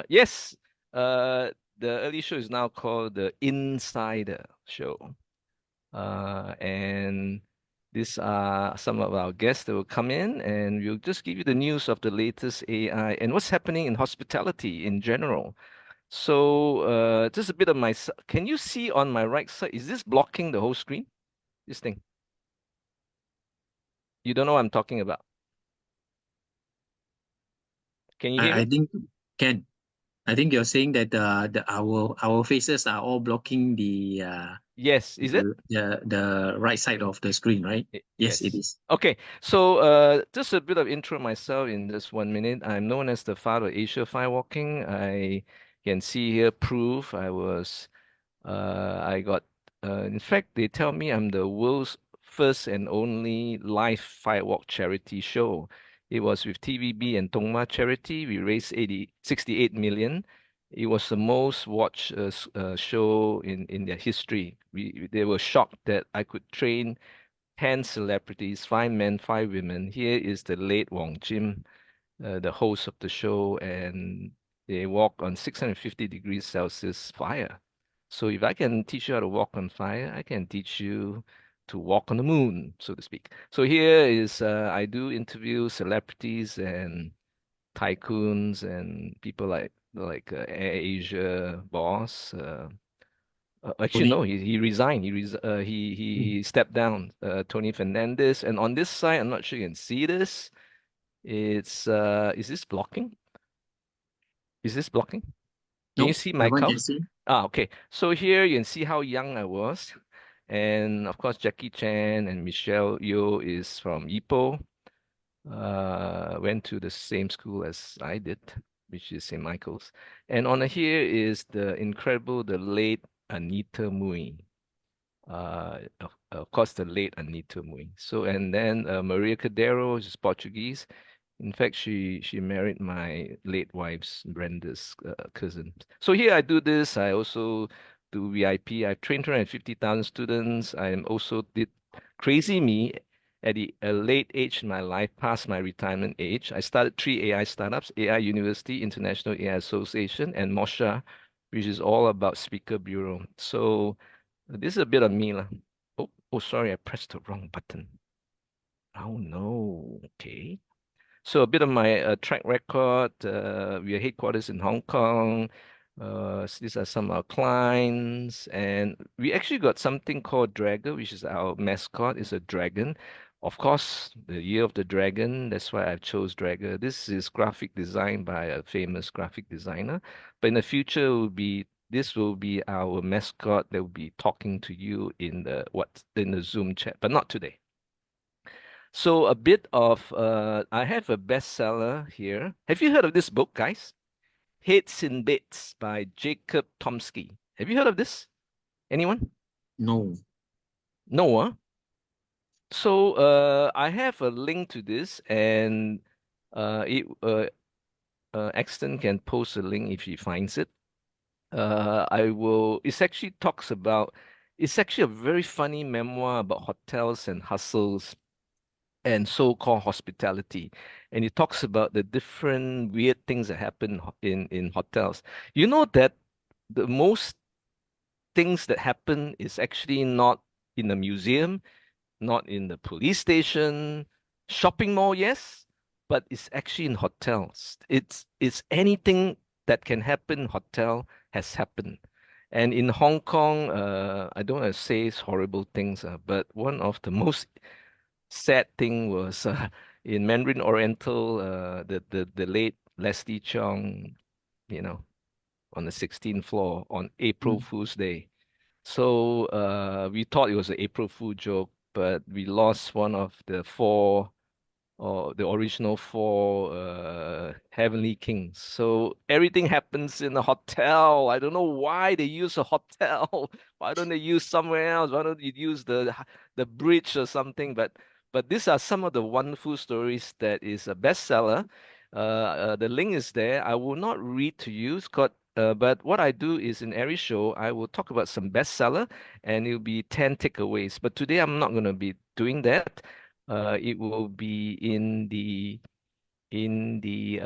Yes, the early show is now called the Insider Show. And these are some of our guests that will come in, and we'll just give you the news of the latest AI and what's happening in hospitality in general. So, just a bit of my, can you see on my right side? Is this blocking the whole screen? This thing? You don't know what I'm talking about. Can you hear I me? think Ken, I think you're saying that our faces are all blocking Yes, is it? the right side of the screen, right? Yes, it Yes. is. Okay, so just a bit of intro myself in just 1 minute. I'm known as the father of Asia firewalking. I can see here proof I got in fact they tell me I'm the world's first and only live firewalk charity show. It was with TVB and Tongma Charity. We raised 68 million. It was the most watched show in their history. They were shocked that I could train 10 celebrities, 5 men, 5 women. Here is the late Wong Jim, the host of the show, and they walk on 650 degrees Celsius fire. So if I can teach you how to walk on fire, I can teach you to walk on the moon, so to speak. So here is I do interview celebrities and tycoons and people like Air Asia boss. Actually, Only no, he resigned. He stepped down. Tony Fernandez, and on this side, I'm not sure you can see this. It's is this blocking? Is this blocking? Can you nope, see that my one can cuff? see. Ah, okay. So here you can see how young I was, and of course Jackie Chan and Michelle Yeoh is from Ipoh. Went to the same school as I did, which is St. Michael's. And on here is the incredible, the late Anita Mui. Of course, the late Anita Mui. So, and then Maria Cadero is Portuguese. In fact, she married my late wife's Brenda's cousin. So here I do this. I also do VIP. I've trained 250,000 students. I am also did Crazy Me at a late age in my life, past my retirement age. I started 3 AI startups: AI University, International AI Association, and Mosha, which is all about speaker bureau. So this is a bit of me, lah. Oh, sorry, I pressed the wrong button. Oh no. Okay. So a bit of my track record. We are headquarters in Hong Kong. These are some of our clients, and we actually got something called Dragon, which is our mascot. Is a dragon. Of course, the year of the dragon. That's why I chose Dragon. This is graphic design by a famous graphic designer. But in the future, this will be our mascot that will be talking to you in the Zoom chat, but not today. So a bit of I have a bestseller here. Have you heard of this book, guys? Hits in Bits by Jacob Tomsky. Have you heard of this? Anyone? No, No, huh? So I have a link to this, and it Axton can post a link if he finds it. I will. It's actually talks about. It's actually a very funny memoir about hotels and hustles and so-called hospitality. And he talks about the different weird things that happen in hotels. You know that the most things that happen is actually not in a museum, not in the police station, shopping mall, yes, but it's actually in hotels. It's anything that can happen in hotel has happened. And in Hong Kong, I don't want to say horrible things, but one of the most sad thing was in Mandarin Oriental, the late Leslie Cheung, you know, on the 16th floor on April mm, Fool's Day. So we thought it was an April Fool joke, but we lost one of the four or the original four heavenly kings. So everything happens in a hotel. I don't know why they use a hotel. Why don't they use somewhere else? Why don't you use the bridge or something? But these are some of the wonderful stories that is a bestseller. The link is there. I will not read to you, Scott. But what I do is in every show, I will talk about some bestseller and it'll be 10 takeaways. But today I'm not going to be doing that. It will be in the in the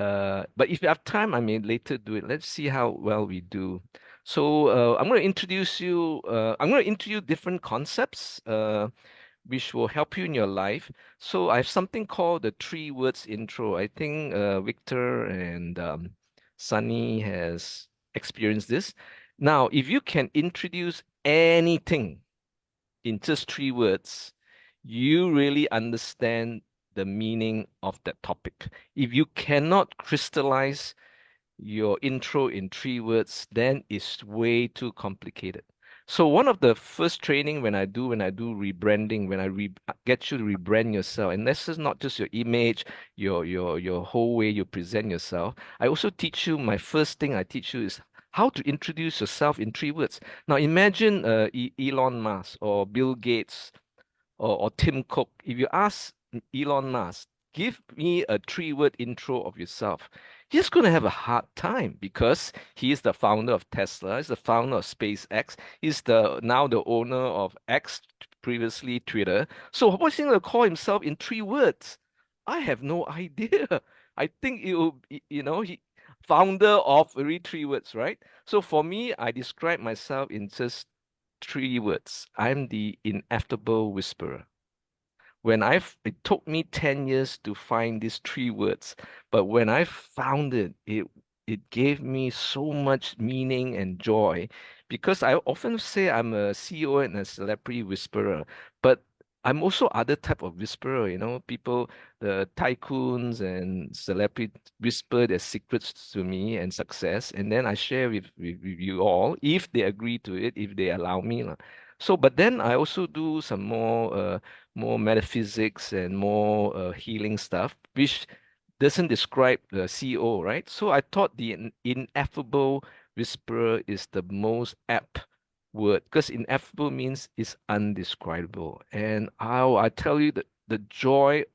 but if you have time, I may later do it. Let's see how well we do. So I'm going to introduce different concepts which will help you in your life. So I have something called the three words intro. I think Victor and Sunny has experienced this. Now, if you can introduce anything in just three words, you really understand the meaning of that topic. If you cannot crystallize your intro in three words, then it's way too complicated. So one of the first training when I do rebranding, when get you to rebrand yourself, and this is not just your image, your whole way you present yourself. I also teach you, my first thing I teach you is how to introduce yourself in three words. Now imagine Elon Musk or Bill Gates or Tim Cook, if you ask Elon Musk, give me a three-word intro of yourself, he's going to have a hard time because he is the founder of Tesla, he's the founder of SpaceX, he's the now the owner of X, previously Twitter. So what's he going to call himself in three words? I have no idea. I think it will, he founder of really three words, right? So for me, I describe myself in just three words. I'm the ineffable whisperer. It took me 10 years to find these three words, but when I found it gave me so much meaning and joy because I often say I'm a CEO and a celebrity whisperer, but I'm also other type of whisperer, people, the tycoons and celebrity whisper their secrets to me and success, and then I share with you all if they agree to it, if they allow me. Lah. So, but then I also do some more metaphysics and more healing stuff, which doesn't describe the CEO, right? So I thought the ineffable whisperer is the most apt word because ineffable means it's undescribable. And I tell you the joy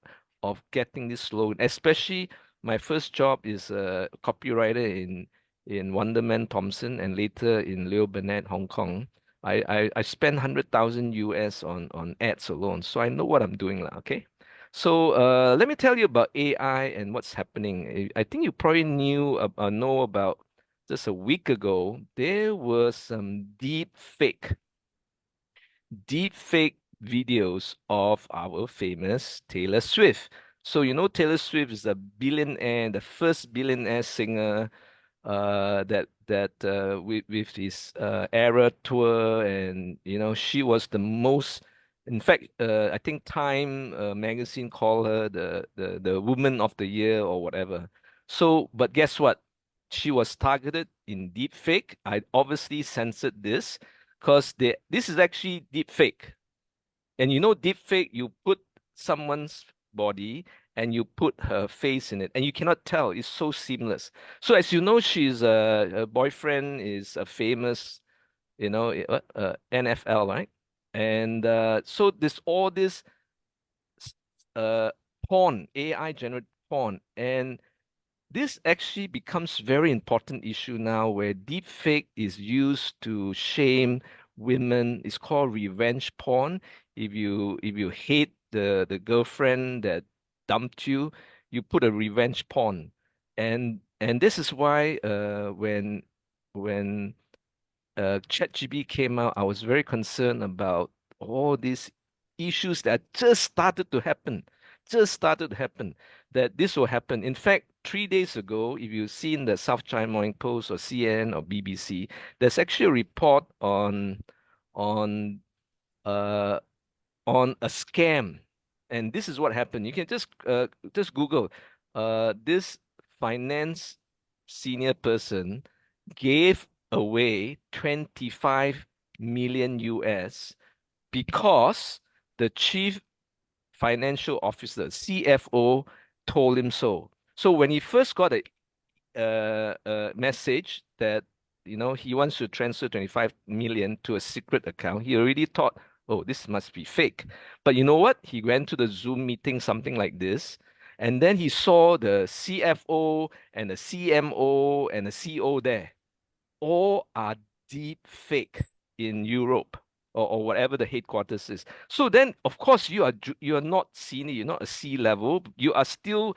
of getting this slogan, especially my first job is a copywriter in Wonderman Thompson and later in Leo Burnett, Hong Kong. I spent 100,000 US on ads alone, so I know what I'm doing lah. Okay, so let me tell you about AI and what's happening. I think you probably know about just a week ago there was some deep fake videos of our famous Taylor Swift. So you know Taylor Swift is a billionaire, the first billionaire singer that with his era tour, and she was the most. In fact, I think Time magazine called her the woman of the year or whatever. So, but guess what? She was targeted in deep fake. I obviously censored this because this is actually deep fake. And deep fake, you put someone's body and you put her face in it, and you cannot tell. It's so seamless. So as you know, her boyfriend is a famous, NFL, right? And so this all this uh porn, AI generated porn, and this actually becomes very important issue now where deepfake is used to shame women. It's called revenge porn. If you hate the girlfriend that dumped you, you put a revenge porn. And this is why when ChatGPT came out, I was very concerned about all these issues that just started to happen, that this will happen. In fact, 3 days ago, if you've seen the South China Morning Post or CNN or BBC, there's actually a report on uh on a scam. And this is what happened. You can just Google this finance senior person gave away 25 million US because the chief financial officer, CFO, told him so. So when he first got a message that he wants to transfer 25 million to a secret account, he already thought, oh, this must be fake. But you know what? He went to the Zoom meeting, something like this, and then he saw the CFO and the CMO and the CEO there. All are deep fake in Europe or whatever the headquarters is. So then, of course, you are not senior, you're not a C level, you are still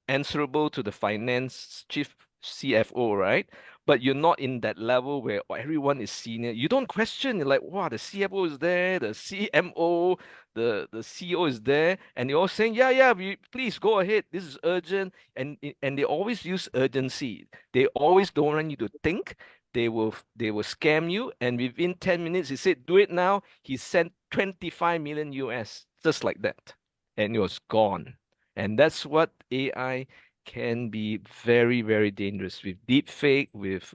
answerable to the finance chief CFO, right? But you're not in that level where everyone is senior. You don't question. You're like, wow, the CFO is there, the CMO, the CEO is there, and you're all saying, yeah, yeah, please go ahead. This is urgent, and they always use urgency. They always don't want you to think. They will scam you, and within 10 minutes, he said, do it now. He sent 25 million US, just like that, and it was gone. And that's what AI can be very, very dangerous with deepfake, with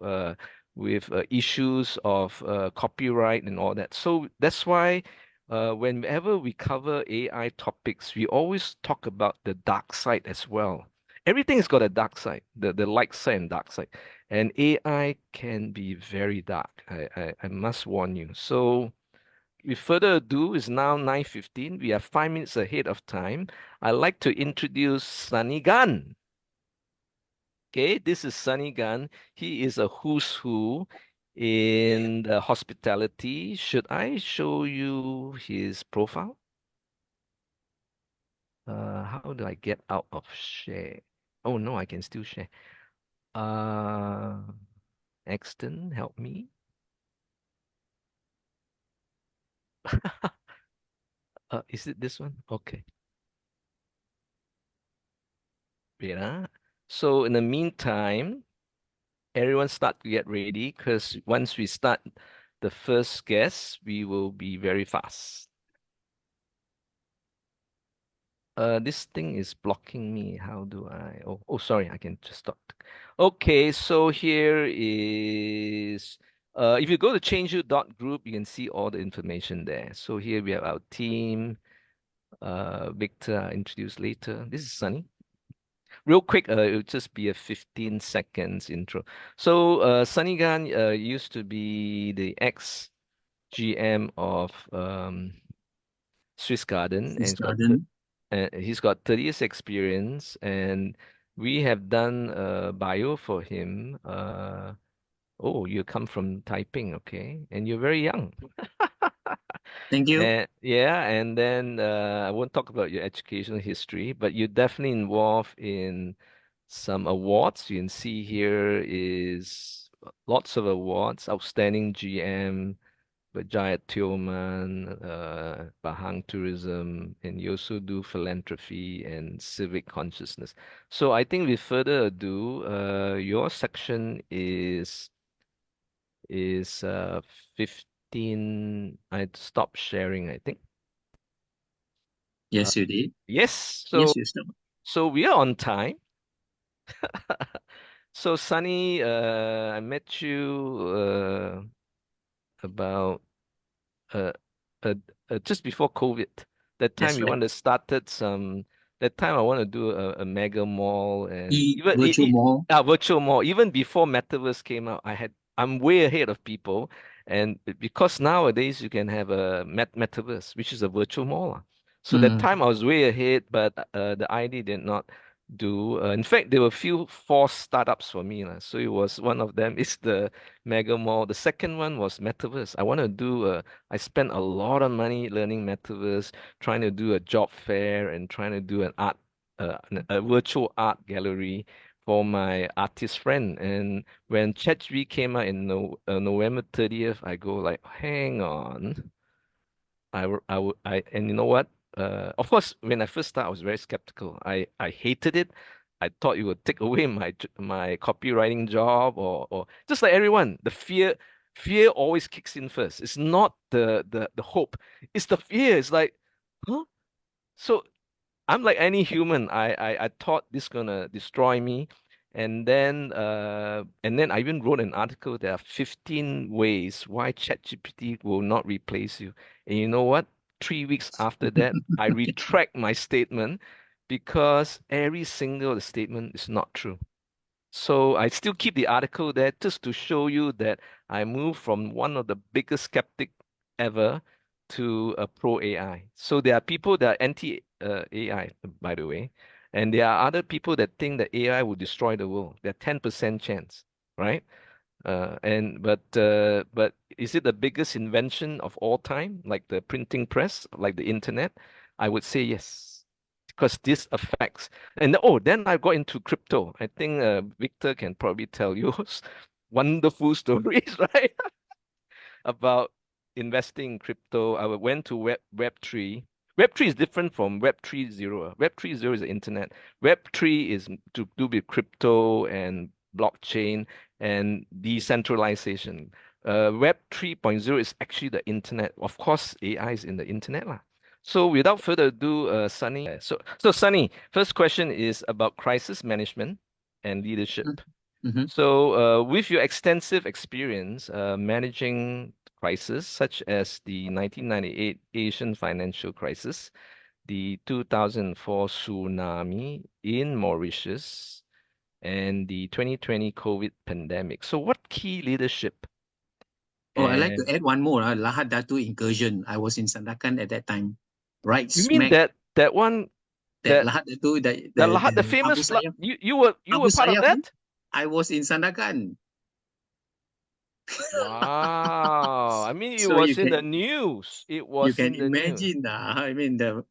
issues of copyright and all that. So that's why whenever we cover AI topics, we always talk about the dark side as well. Everything's got a dark side, the light side and dark side. And AI can be very dark. I must warn you. So with further ado, it's now 9:15. We are 5 minutes ahead of time. I'd like to introduce Sonny Gan. Okay, this is Sonny Gan. He is a who's who in the hospitality. Should I show you his profile? How do I get out of share? Oh no, I can still share. Uh, Axton, help me. Is it this one? Okay. Wait, So in the meantime, everyone start to get ready because once we start the first guest, we will be very fast. This thing is blocking me. How do I? Oh, sorry, I can just stop. Okay, so here is. If you go to changeyou.group, you can see all the information there. So here we have our team. Victor, I'll introduce later. This is Sunny. Real quick, it'll just be a 15 seconds intro. So, Sunny Gan used to be the ex-GM of Swiss Garden, and This garden. he's got 30 years experience, and we have done bio for him. Oh, you come from Taiping, okay, and you're very young. Thank you. And yeah, and then I won't talk about your educational history, but you're definitely involved in some awards. You can see here is lots of awards, outstanding GM, Bajayat Tioman, Bahang Tourism, and you also do philanthropy and civic consciousness. So I think with further ado, your section is 15. I stopped sharing, I think. Uh, Yes, you did. yes, Yes, so you stop. so we are on time. So Sunny, I met you about uh, uh, just before COVID. That time That's we right. want to started some. That time I want to do a mega mall and even Virtual mall. virtual mall. Even before Metaverse came out, I'm way ahead of people, and because nowadays you can have a Metaverse, which is a virtual mall. So that Mm. time I was way ahead, but the ID did not do. In fact, there were few forced startups for me, lah. So it was one of them is the Mega Mall. The second one was Metaverse. I want to do I spent a lot of money learning Metaverse, trying to do a job fair and trying to do a virtual art gallery for my artist friend. And when ChatGPT came out in November 30th, I go like, hang on. And you know what? Of course, when I first started, I was very skeptical. I hated it. I thought it would take away my copywriting job, or just like everyone, fear always kicks in first. It's not the hope. It's the fear. It's like, huh? So I'm like any human. I thought this gonna destroy me. And then I even wrote an article. There are 15 ways why ChatGPT will not replace you. And you know what? 3 weeks after that, I retract my statement because every single statement is not true. So I still keep the article there just to show you that I moved from one of the biggest skeptic ever to a pro AI. So there are people that are anti AI, by the way, and there are other people that think that AI will destroy the world. There are 10% chance, right? But is it the biggest invention of all time, like the printing press, like the internet? I would say yes. because this affects. And oh, then I got into crypto. I think Victor can probably tell you wonderful stories, right? About investing in crypto. I went to Web3. Web3 is different from Web 3.0. Web 3.0 is the internet. Web 3 is to do with crypto and blockchain and decentralization. Web 3.0 is actually the internet. Of course, AI is in the internet lah. So without further ado, Sunny. So Sunny, first question is about crisis management and leadership. Mm-hmm. So, with your extensive experience managing crises such as the 1998 Asian financial crisis, the 2004 tsunami in Mauritius, and the 2020 COVID pandemic. So, what key leadership Oh, I'd like to and add one more. Lahad Datu incursion. I was in Sandakan at that time. Right you mean smack that one that that Lahad Datu, the the Lahat, the Abu famous Sayyaf. you were Abu part of Sayyaf, that? I was in Sandakan. Wow. I mean, it So was in the news. It you was can in the news. imagine, I mean the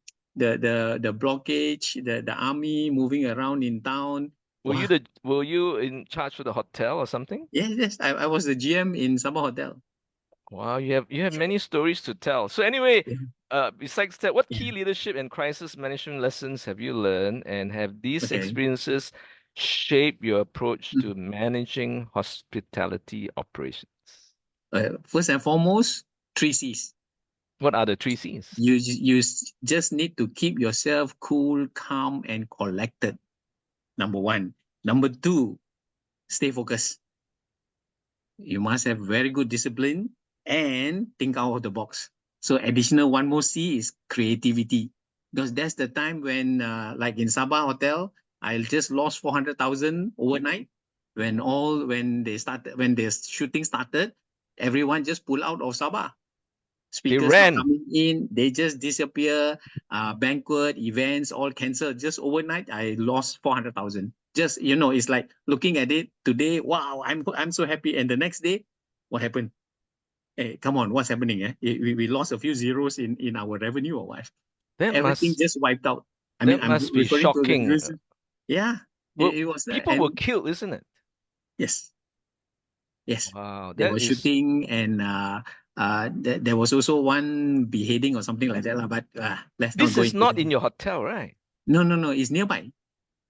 blockage, the army moving around in town. Wow. Were you in charge of the hotel or something? Yes, I was the GM in Sabah Hotel. Wow, you have many stories to tell. So anyway, Yeah. besides that, what Yeah. key leadership and crisis management lessons have you learned, and have these Okay. experiences shaped your approach Mm. to managing hospitality operations? First and foremost, 3 Cs. What are the 3 Cs? You just need to keep yourself cool, calm, and collected. Number one. Number two, stay focused. You must have very good discipline and think out of the box. So additional one more C is creativity, because that's the time when, like in Sabah Hotel, I just lost 400,000 overnight when the shooting started. Everyone just pull out of Sabah. They Speakers not ran. coming in, they just disappear. Banquet events all cancelled. Just overnight, I lost 400,000. Just it's like looking at it today. Wow, I'm so happy. And the next day, what happened? Hey, come on, what's happening? We lost a few zeros in our revenue or what? That Everything must just wiped out. I mean, that I'm must be referring to the shocking. news. Yeah, Well, it was, people were and killed, isn't it? yes, yes, Wow, they that were is. shooting, and there was also one beheading or something like that. But let's not This go is into not that. in your hotel, right? No, it's nearby.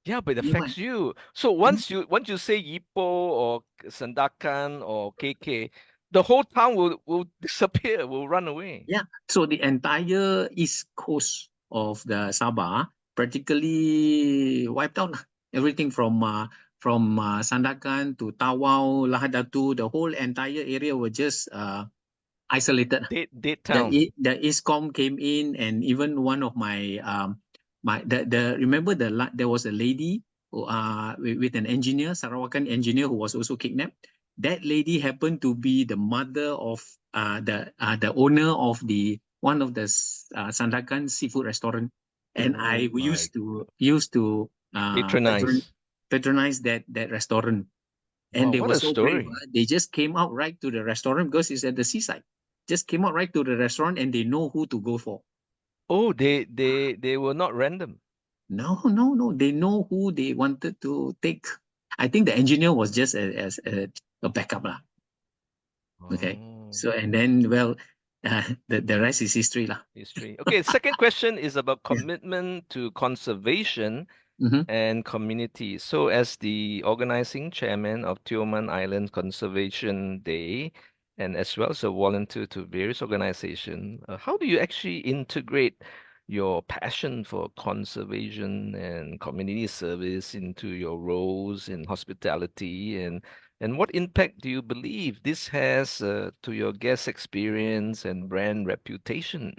Yeah, but it Nearby. affects you. So once you say Ipoh or Sandakan or KK, the whole town will disappear, will run away. Yeah. So the entire east coast of the Sabah practically wiped out. Everything from Sandakan to Tawau, Lahad Datu, the whole entire area were just isolated. Dead town. The ESCOM came in, and even one of my remember there was a lady with an engineer, Sarawakan engineer, who was also kidnapped. That lady happened to be the mother of the owner of the one of the Sandakan seafood restaurant, and Oh I my. used to Patronize. patronize that restaurant. And Wow, they what were a so brave. story. They just came out right to the restaurant because it's at the seaside. Just came out right to the restaurant, and they know who to go for. Oh, they were not random. No. They know who they wanted to take. I think the engineer was just as a backup lah. Okay. Oh, So and then the rest is history lah. history. Okay, second question is about Yeah. commitment to conservation Mm-hmm. and community. So, as the organizing chairman of Tioman Island Conservation Day, and as well as a volunteer to various organizations, how do you actually integrate your passion for conservation and community service into your roles in hospitality, and what impact do you believe this has to your guest experience and brand reputation?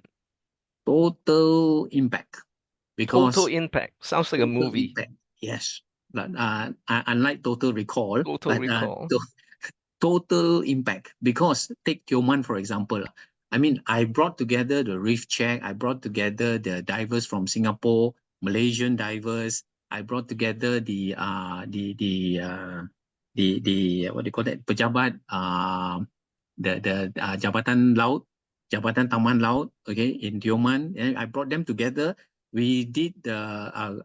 Total impact, Total because impact sounds like a total movie. impact. Yes. But unlike Total Recall, Total but recall. total impact, because take Tioman for example. I mean, I brought together the reef check, I brought together the divers from Singapore, Malaysian divers, I brought together the what do you call that, pejabat, the Jabatan Laut, Jabatan Taman Laut, okay, in Tioman, and I brought them together We did the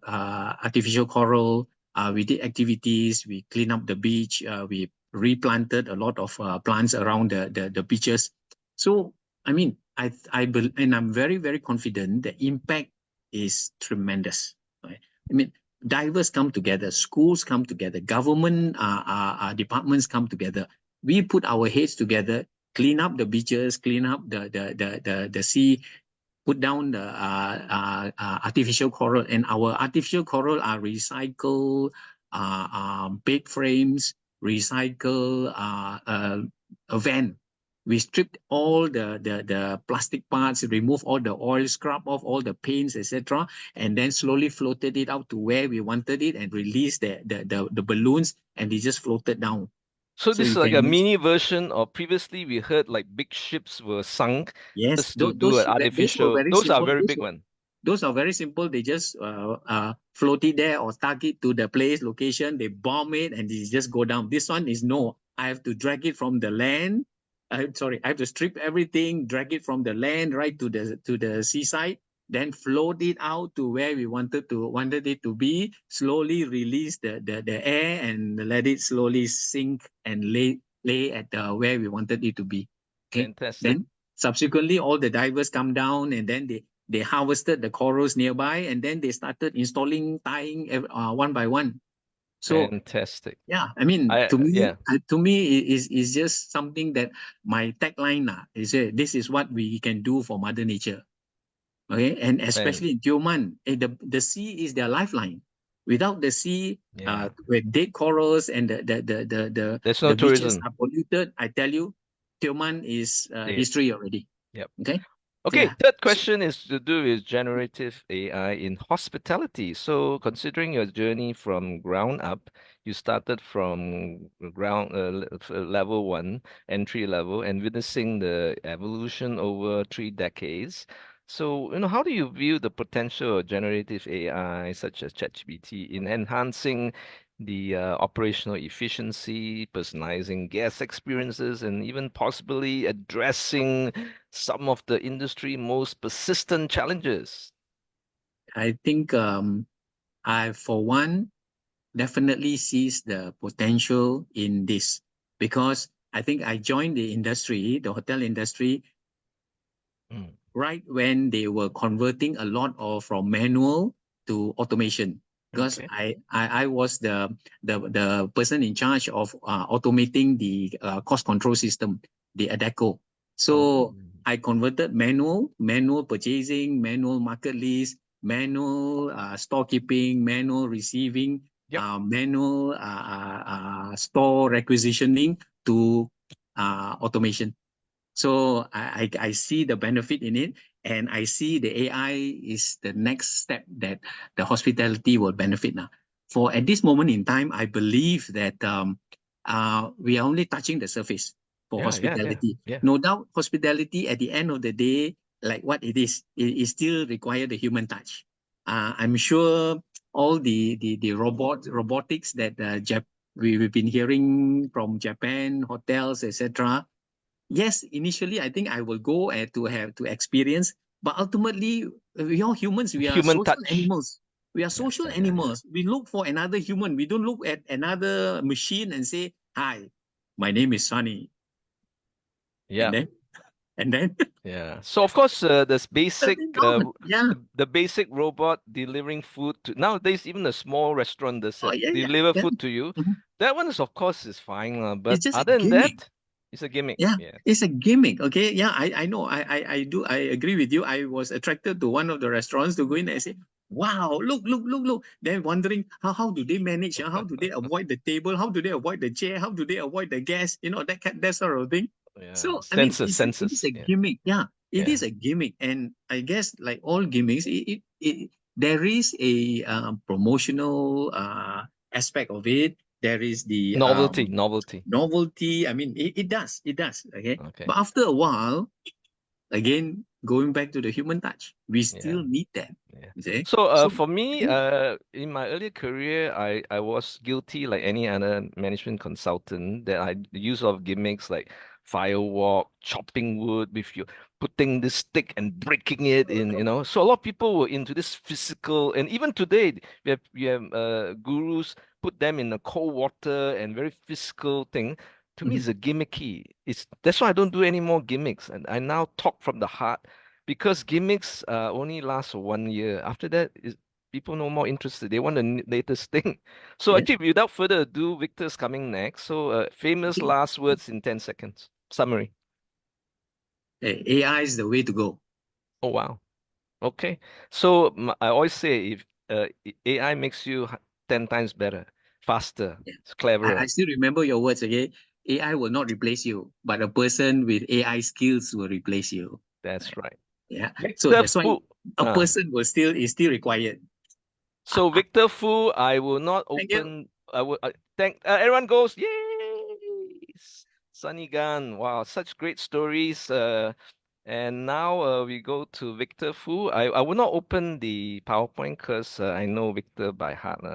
artificial coral. We did activities. We cleaned up the beach. We replanted a lot of plants around the beaches. So I mean, and I'm very, very confident the impact is tremendous. Right? I mean, divers come together, schools come together, government departments come together. We put our heads together, clean up the beaches, clean up the sea, put down the artificial coral, and our artificial coral are recycled bed frames, recycle a van. We stripped all the plastic parts, remove all the oil, scrub off all the paints, etc., and then slowly floated it out to where we wanted it and released the balloons, and they just floated down. So So this is you like can a imagine. mini version of previously we heard like big ships were sunk Yes, just to do an those were artificial. very Those are simple. very big one. Those are very simple. They just float it there or tag it to the place, location. They bomb it and they just go down. This one is no. I have to drag it from the land. Sorry, I have to strip everything, drag it from the land right to the seaside, then float it out to where we wanted it to be. Slowly release the air and let it slowly sink and lay at where we wanted it to be. Okay. Fantastic. Then subsequently, all the divers come down and then they harvested the corals nearby, and then they started installing, tying one by one. So Fantastic. yeah, I mean, Yeah. to me, it is just something that my tagline is this is what we can do for Mother Nature. Okay, and Man. especially in Tioman, the sea is their lifeline. Without the sea, Yeah. with dead corals and There's no the beaches tourism. are polluted, I tell you, Tioman is Dead. history already. Yep. Okay, so Okay, yeah. third question is to do with generative AI in hospitality. So, considering your journey from ground up, you started from level one, entry level, and witnessing the evolution over 3 decades. So, how do you view the potential of generative AI, such as ChatGPT, in enhancing the operational efficiency, personalizing guest experiences, and even possibly addressing some of the industry most persistent challenges? I think I, for one, definitely sees the potential in this because I think I joined the industry, the hotel industry, Mm, right when they were converting a lot of from manual to automation. Because okay. I was the person in charge of automating the cost control system, the ADECO. Oh, So I converted manual purchasing, manual market list, manual storekeeping, manual receiving, yep. manual store requisitioning to automation. So I see the benefit in it, and I see the AI is the next step that the hospitality will benefit now. For at this moment in time, I believe that we are only touching the surface for Yeah, yeah, yeah, hospitality. yeah. No doubt, hospitality at the end of the day, like what it still require the human touch. I'm sure all the robotics that we've been hearing from Japan, hotels, etc. Yes, initially I think I will go to have to experience, but ultimately we are humans. We are Human social touch. animals. We are Yeah, social yeah, yeah, yeah. animals. We look for another human. We don't look at another machine and say, "Hi, my name is Sunny," and Yeah, then yeah. So of course, there's basic, normal. Yeah. the basic robot delivering food to nowadays. Even a small restaurant does Oh it, yeah, yeah, deliver yeah. food to you. Mhm. That one is of course is fine, but It's just a other than gimmick. that, it's a gimmick. Yeah, Yeah. it's a gimmick. Okay. Yeah, I know. I do. I agree with you. I was attracted to one of the restaurants to go in and say, wow, look. Then wondering how do they manage? How do they avoid the table? How do they avoid the chair? How do they avoid the gas? That sort of thing. Yeah. So I mean, it is Census. a Yeah. gimmick. Yeah, it Yeah. is a gimmick, and I guess like all gimmicks, there is a promotional aspect of it. There is the Novelty. novelty. I mean, it does. Okay, Okay. but after a while, again, going back to the human touch, we Yeah. still need that. Yeah. You see, So so for I me, think in my earlier career, I was guilty like any other management consultant that I use of gimmicks like firewalk, chopping wood with you, putting this stick and breaking it in, you know. So a lot of people were into this physical, and even today we have gurus put them in a cold water and very physical thing. To me, Mhm. it's a gimmicky. That's why I don't do any more gimmicks, and I now talk from the heart because gimmicks only last for 1 year. After that, people no more interested. They want the latest thing. So Yeah. actually, without further ado, Victor's coming next. So famous Okay. last words in 10 seconds. Summary. AI is the way to go. Oh, wow. Okay. So I always say if AI makes you 10 times better, faster, Yeah. it's I cleverer. still remember your words, okay? AI will not replace you, but a person with AI skills will replace you. That's right. Yeah. So Victor that's why Fu. a Uh, person will still is still required. so Victor Fu, I will not Thank you. open. I will thank everyone goes. Yay! Sonny Gan. Wow, such great stories. And now we go to Victor Fu. I will not open the PowerPoint because I know Victor by heart.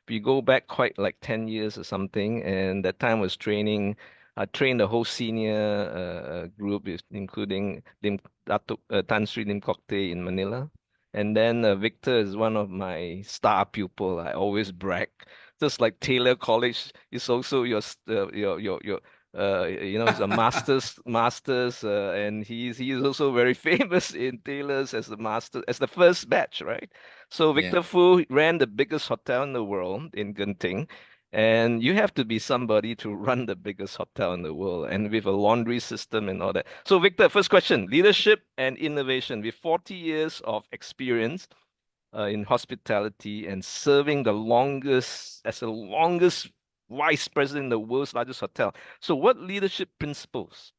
We go back quite like 10 years or something, and that time was training. I trained the whole senior group, including Tan Sri Lim Kok Teh in Manila. And then Victor is one of my star pupil. I always brag. Just like Taylor College is also he's a masters, and he is also very famous in Taylor's as the master, as the first batch, right? So Yeah. Victor Fu ran the biggest hotel in the world in Genting, and you have to be somebody to run the biggest hotel in the world, and with a laundry system and all that. So Victor, first question: leadership and innovation. With 40 years of experience in hospitality and serving as the longest vice president in the world's largest hotel. So, what leadership principles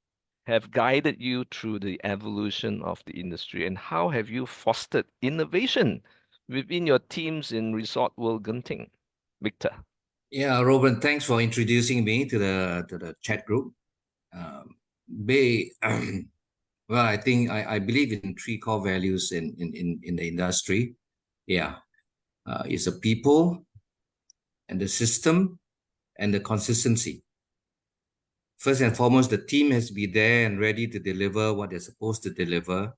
have guided you through the evolution of the industry, and how have you fostered innovation within your teams in Resort World Genting? Victor. Yeah, Robren, thanks for introducing me to the chat group. Um, Bay, well, I think I believe in three core values in the industry. Yeah, it's the people and the system and the consistency. First and foremost, the team has to be there and ready to deliver what they're supposed to deliver.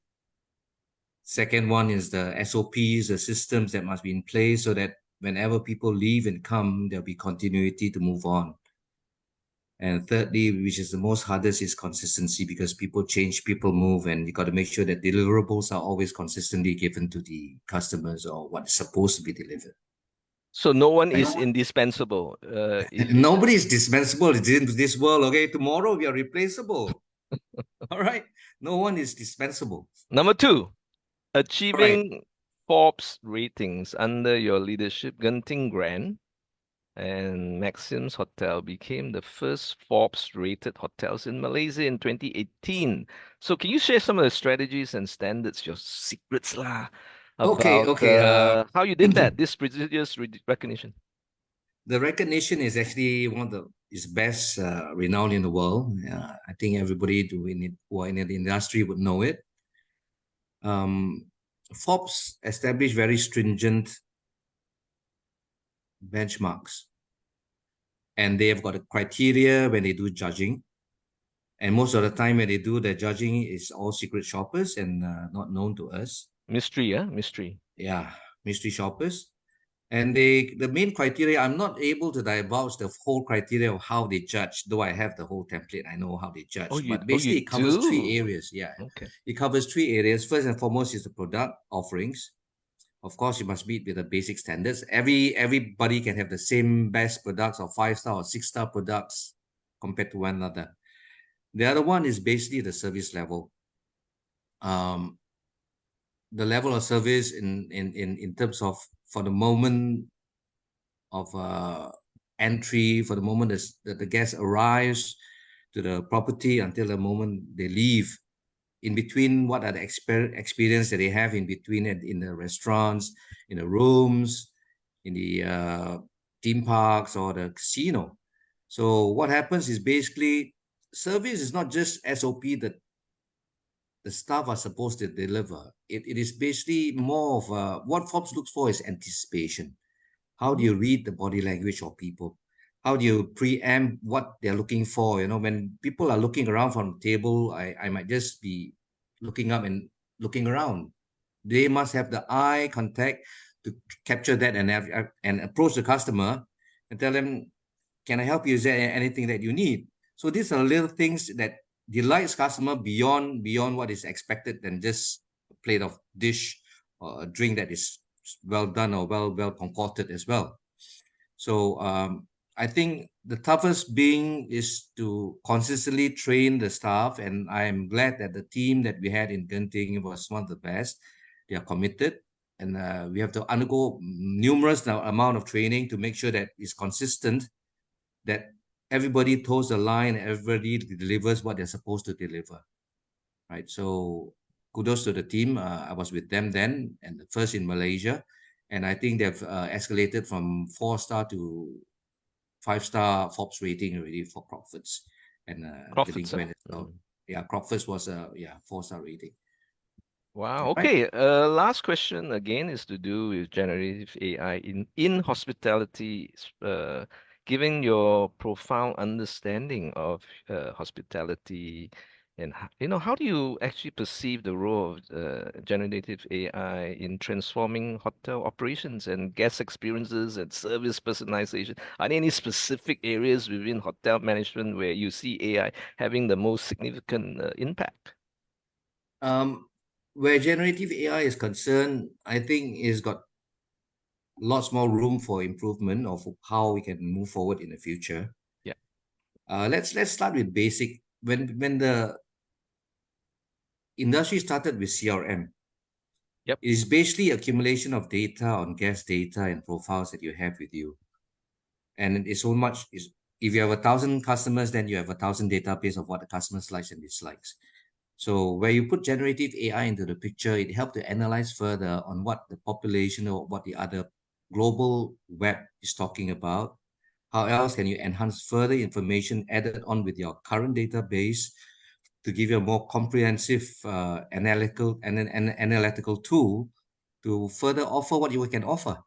Second one is the SOPs, the systems that must be in place so that whenever people leave and come, there'll be continuity to move on. And thirdly, which is the most hardest, is consistency because people change, people move, and you got to make sure that deliverables are always consistently given to the customers or what's supposed to be delivered. So no one Right? is indispensable. Nobody is dispensable in this world. Okay, tomorrow we are replaceable. All right, no one is dispensable. Number two, All right. achieving Forbes ratings under your leadership. Genting Grand and Maxim's Hotel became the first Forbes rated hotels in Malaysia in 2018. So can you share some of the strategies and standards, your secrets lah, Okay. about Okay. how you did that, this prestigious recognition? The recognition is actually one of the is best renowned in the world. I think everybody doing it who are in the industry would know it. Um, Forbes established very stringent benchmarks, and they have got a criteria when they do judging. And most of the time, when they do the judging, is all secret shoppers and not known to us. Mystery, yeah, mystery. Yeah, mystery shoppers. And the main criteria, I'm not able to divulge the whole criteria of how they judge, though I have the whole template. I know how they Oh, judge. you But oh you basically, it covers three do. areas. Yeah, Okay. it covers three areas. First and foremost is the product offerings. Of course, you must meet with the basic standards. Everybody can have the same best products or 5-star or 6-star products compared to one another. The other one is basically the service level. Um, the level of service in terms of for the moment of entry, for the moment that the guest arrives to the property until the moment they leave. In between, what are the experience that they have in between it in the restaurants, in the rooms, in the theme parks or the casino. So what happens is basically service is not just SOP that the staff are supposed to deliver. It is basically more of what Forbes looks for is anticipation. How do you read the body language of people? how do you preempt what they're looking for? You know, when people are looking around from the table, I might just be looking up and looking around. They must have the eye contact to capture that and approach the customer and tell them, can I help you? Is there anything that you need? So these are little things that delights customer beyond what is expected than just a plate of dish or a drink that is well done or well concocted as well. So I think the toughest being is to consistently train the staff, and I'm glad that the team that we had in Genting was one of the best. They are committed, and we have to undergo numerous amount of training to make sure that it's consistent, that everybody toes the line, everybody delivers what they're supposed to deliver, right? So kudos to the team. I was with them then, and first in Malaysia, and I think they've escalated from 4-star to 5-star Forbes rating already for Crockford's, and Crawford, getting sir. quite well. Yeah, Crockford's was a 4-star rating. Wow. All right. Okay. Last question again is to do with generative AI in hospitality. Given your profound understanding of hospitality, and how do you actually perceive the role of generative AI in transforming hotel operations and guest experiences and service personalization? Are there any specific areas within hotel management where you see AI having the most significant impact? Where generative AI is concerned, I think it's got lots more room for improvement of how we can move forward in the future. Yeah. Let's start with basic. When the industry started with CRM, Yep. it is basically accumulation of data on guest data and profiles that you have with you. And it's so much is if you have 1,000 customers, then you have 1,000 database of what the customers likes and dislikes. So where you put generative AI into the picture, it helps to analyze further on what the population or what the other global web is talking about. How else can you enhance further information added on with your current database to give you a more comprehensive analytical tool to further offer what you can offer?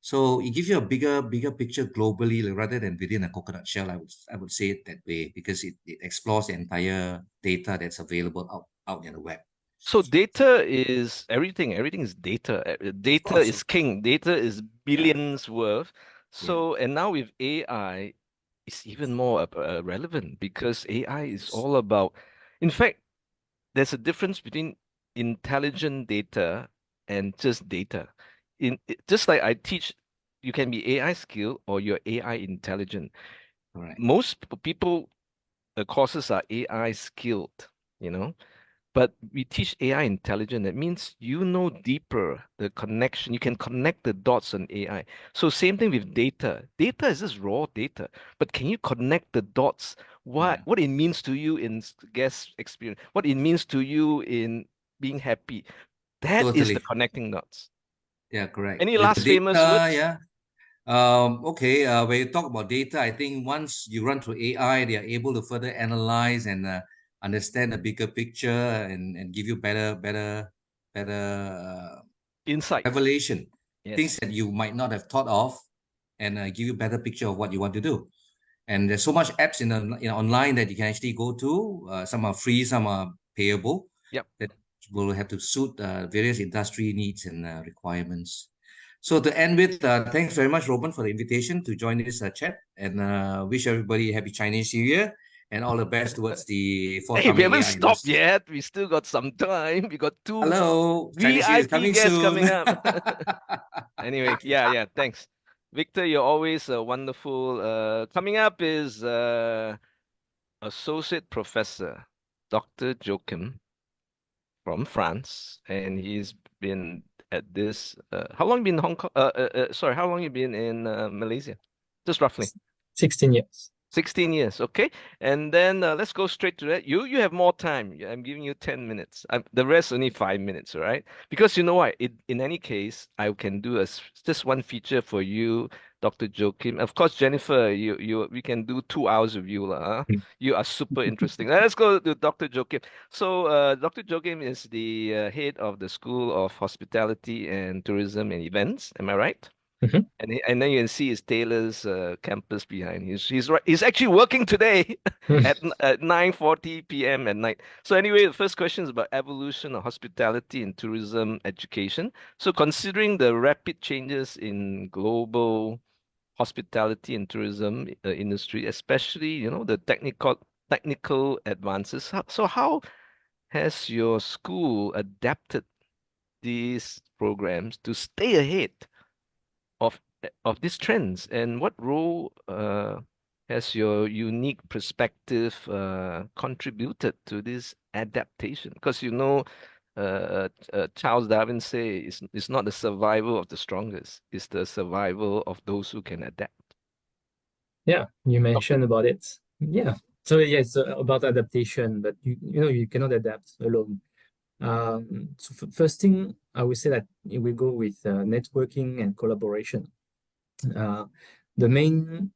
So it gives you a bigger picture globally rather than within a coconut shell. I would say it that way because it explores the entire data that's available out in the web. So data is everything. Everything is data. Of Data course. is king. Data is Yeah. billions worth. Yeah. So, and now with AI, it's even more relevant because AI is Yes. all about, in fact, there's a difference between intelligent data and just data. Just like I teach, you can be AI skilled or you're AI intelligent. All right. Most people, the courses are AI skilled, but we teach AI intelligent. That means you know deeper the connection. You can connect the dots on AI. So same thing with data. Data is just raw data, but can you connect the dots? Yeah. What it means to you in guest experience, what it means to you in being happy. That is the Totally. connecting dots. Yeah. Correct. Any With the last famous data, words? yeah. Okay. When you talk about data, I think once you run through AI, they are able to further analyze and understand the bigger picture and give you better Insight. revelation, things Yes. that you might not have thought of, and give you a better picture of what you want to do. And there's so much apps online that you can actually go to. Some are free, some are payable. Yep. That will have to suit various industry needs and requirements. So to end with, thanks very much, Robin, for the invitation to join this chat, and wish everybody a happy Chinese New Year and all the best towards the Hey, we forthcoming haven't AI stopped industry. yet. We still got some time. We got two Hello, Chinese New Year is VIP coming guests soon. coming up. Anyway, yeah, thanks. Victor, you're always wonderful. Coming up is Associate Professor Dr. Joaquim from France, and he's been at this. How long you been in Hong Kong? Sorry, how long you been in Malaysia? Just roughly. 16 years. 16 years, okay. And then let's go straight to that. You have more time. I'm giving you 10 minutes. The rest only 5 minutes, all right? Because you know what? In any case, I can do just one feature for you, Dr. Joaquim. Of course, Jennifer, we can do 2 hours with you, huh? You are super interesting. Let's go to Dr. Joaquim. So, Dr. Joaquim is the head of the School of Hospitality and Tourism and Events. Am I right? Mhm. And then you can see his Taylor's campus behind. He's actually working today at 9:40 p.m. at night. So anyway, the first question is about evolution of hospitality and tourism education. So considering the rapid changes in global hospitality and tourism industry, especially, the technical advances. So how has your school adapted these programs to stay ahead of these trends, and what role has your unique perspective contributed to this adaptation? Because Charles Darwin say it's not the survival of the strongest, it's the survival of those who can adapt. Yeah, you Doctor? mentioned about it. Yeah. So yeah, it's about adaptation, but you cannot adapt alone. So first thing I would say that we go with networking and collaboration. Uh, the main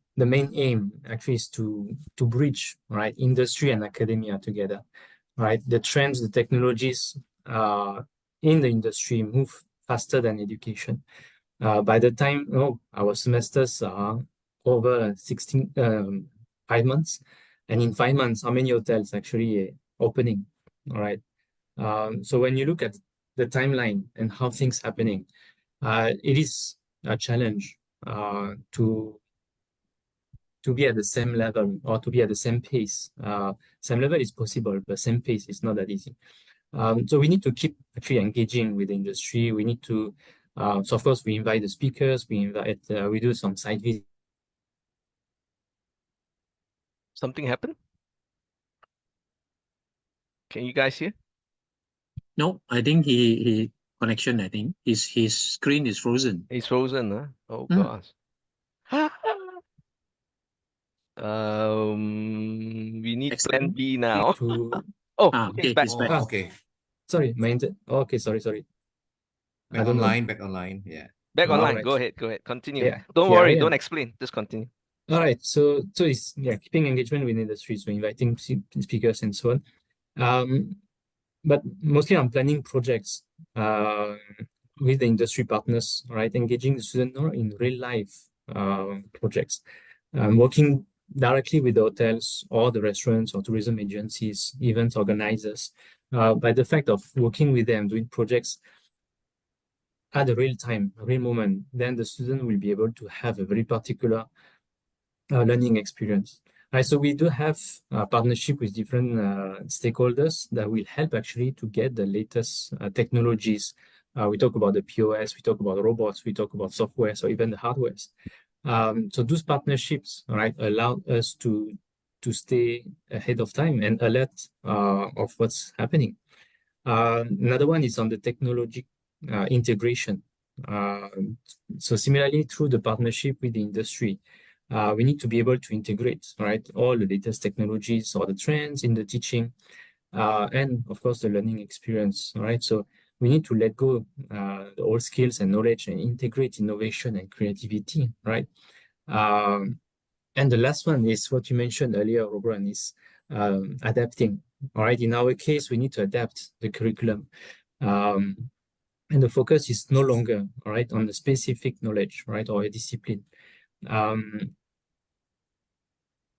aim actually is to bridge, right, industry and academia together, right? The trends, the technologies in the industry move faster than education. By the time our semesters are over 5 months, and in 5 months, how many hotels actually opening? All right. So when you look at the timeline and how things happening, it is a challenge to be at the same level or to be at the same pace. Same level is possible, but same pace is not that easy. So we need to keep actually engaging with the industry. We need to, so of course, we invite the speakers. We do some site visits. Something happened? Can you guys hear? No, I think he connection. I think his screen is frozen. He's frozen, huh? Oh Hmm. gosh. We need plan Excellent. B now. To Oh, okay, it's Okay, back. he's back. Okay. sorry, okay, sorry. Back I don't know. online, back online. Yeah. Back All online. right. Go ahead. Continue. Yeah. Don't Here I worry. am. Don't explain. Just continue. All right. So it's keeping engagement with industry. So inviting speakers and so on. But mostly I'm planning projects with the industry partners, right? Engaging the student in real life projects. Working directly with the hotels or the restaurants or tourism agencies, event organizers. By the fact of working with them, doing projects at a real time, real moment, then the student will be able to have a very particular learning experience. Right, so we do have a partnership with different stakeholders that will help actually to get the latest technologies. We talk about the POS, we talk about robots, we talk about software, so even the hardware. So those partnerships, right, allow us to stay ahead of time and alert of what's happening. Another one is on the technology integration. So similarly, through the partnership with the industry, we need to be able to integrate, right, all the latest technologies or the trends in the teaching, and of course the learning experience, right? So we need to let go the old skills and knowledge and integrate innovation and creativity, right? And the last one is what you mentioned earlier, Robren, is adapting. All right, in our case, we need to adapt the curriculum. And the focus is no longer, all right, on the specific knowledge, right, or a discipline.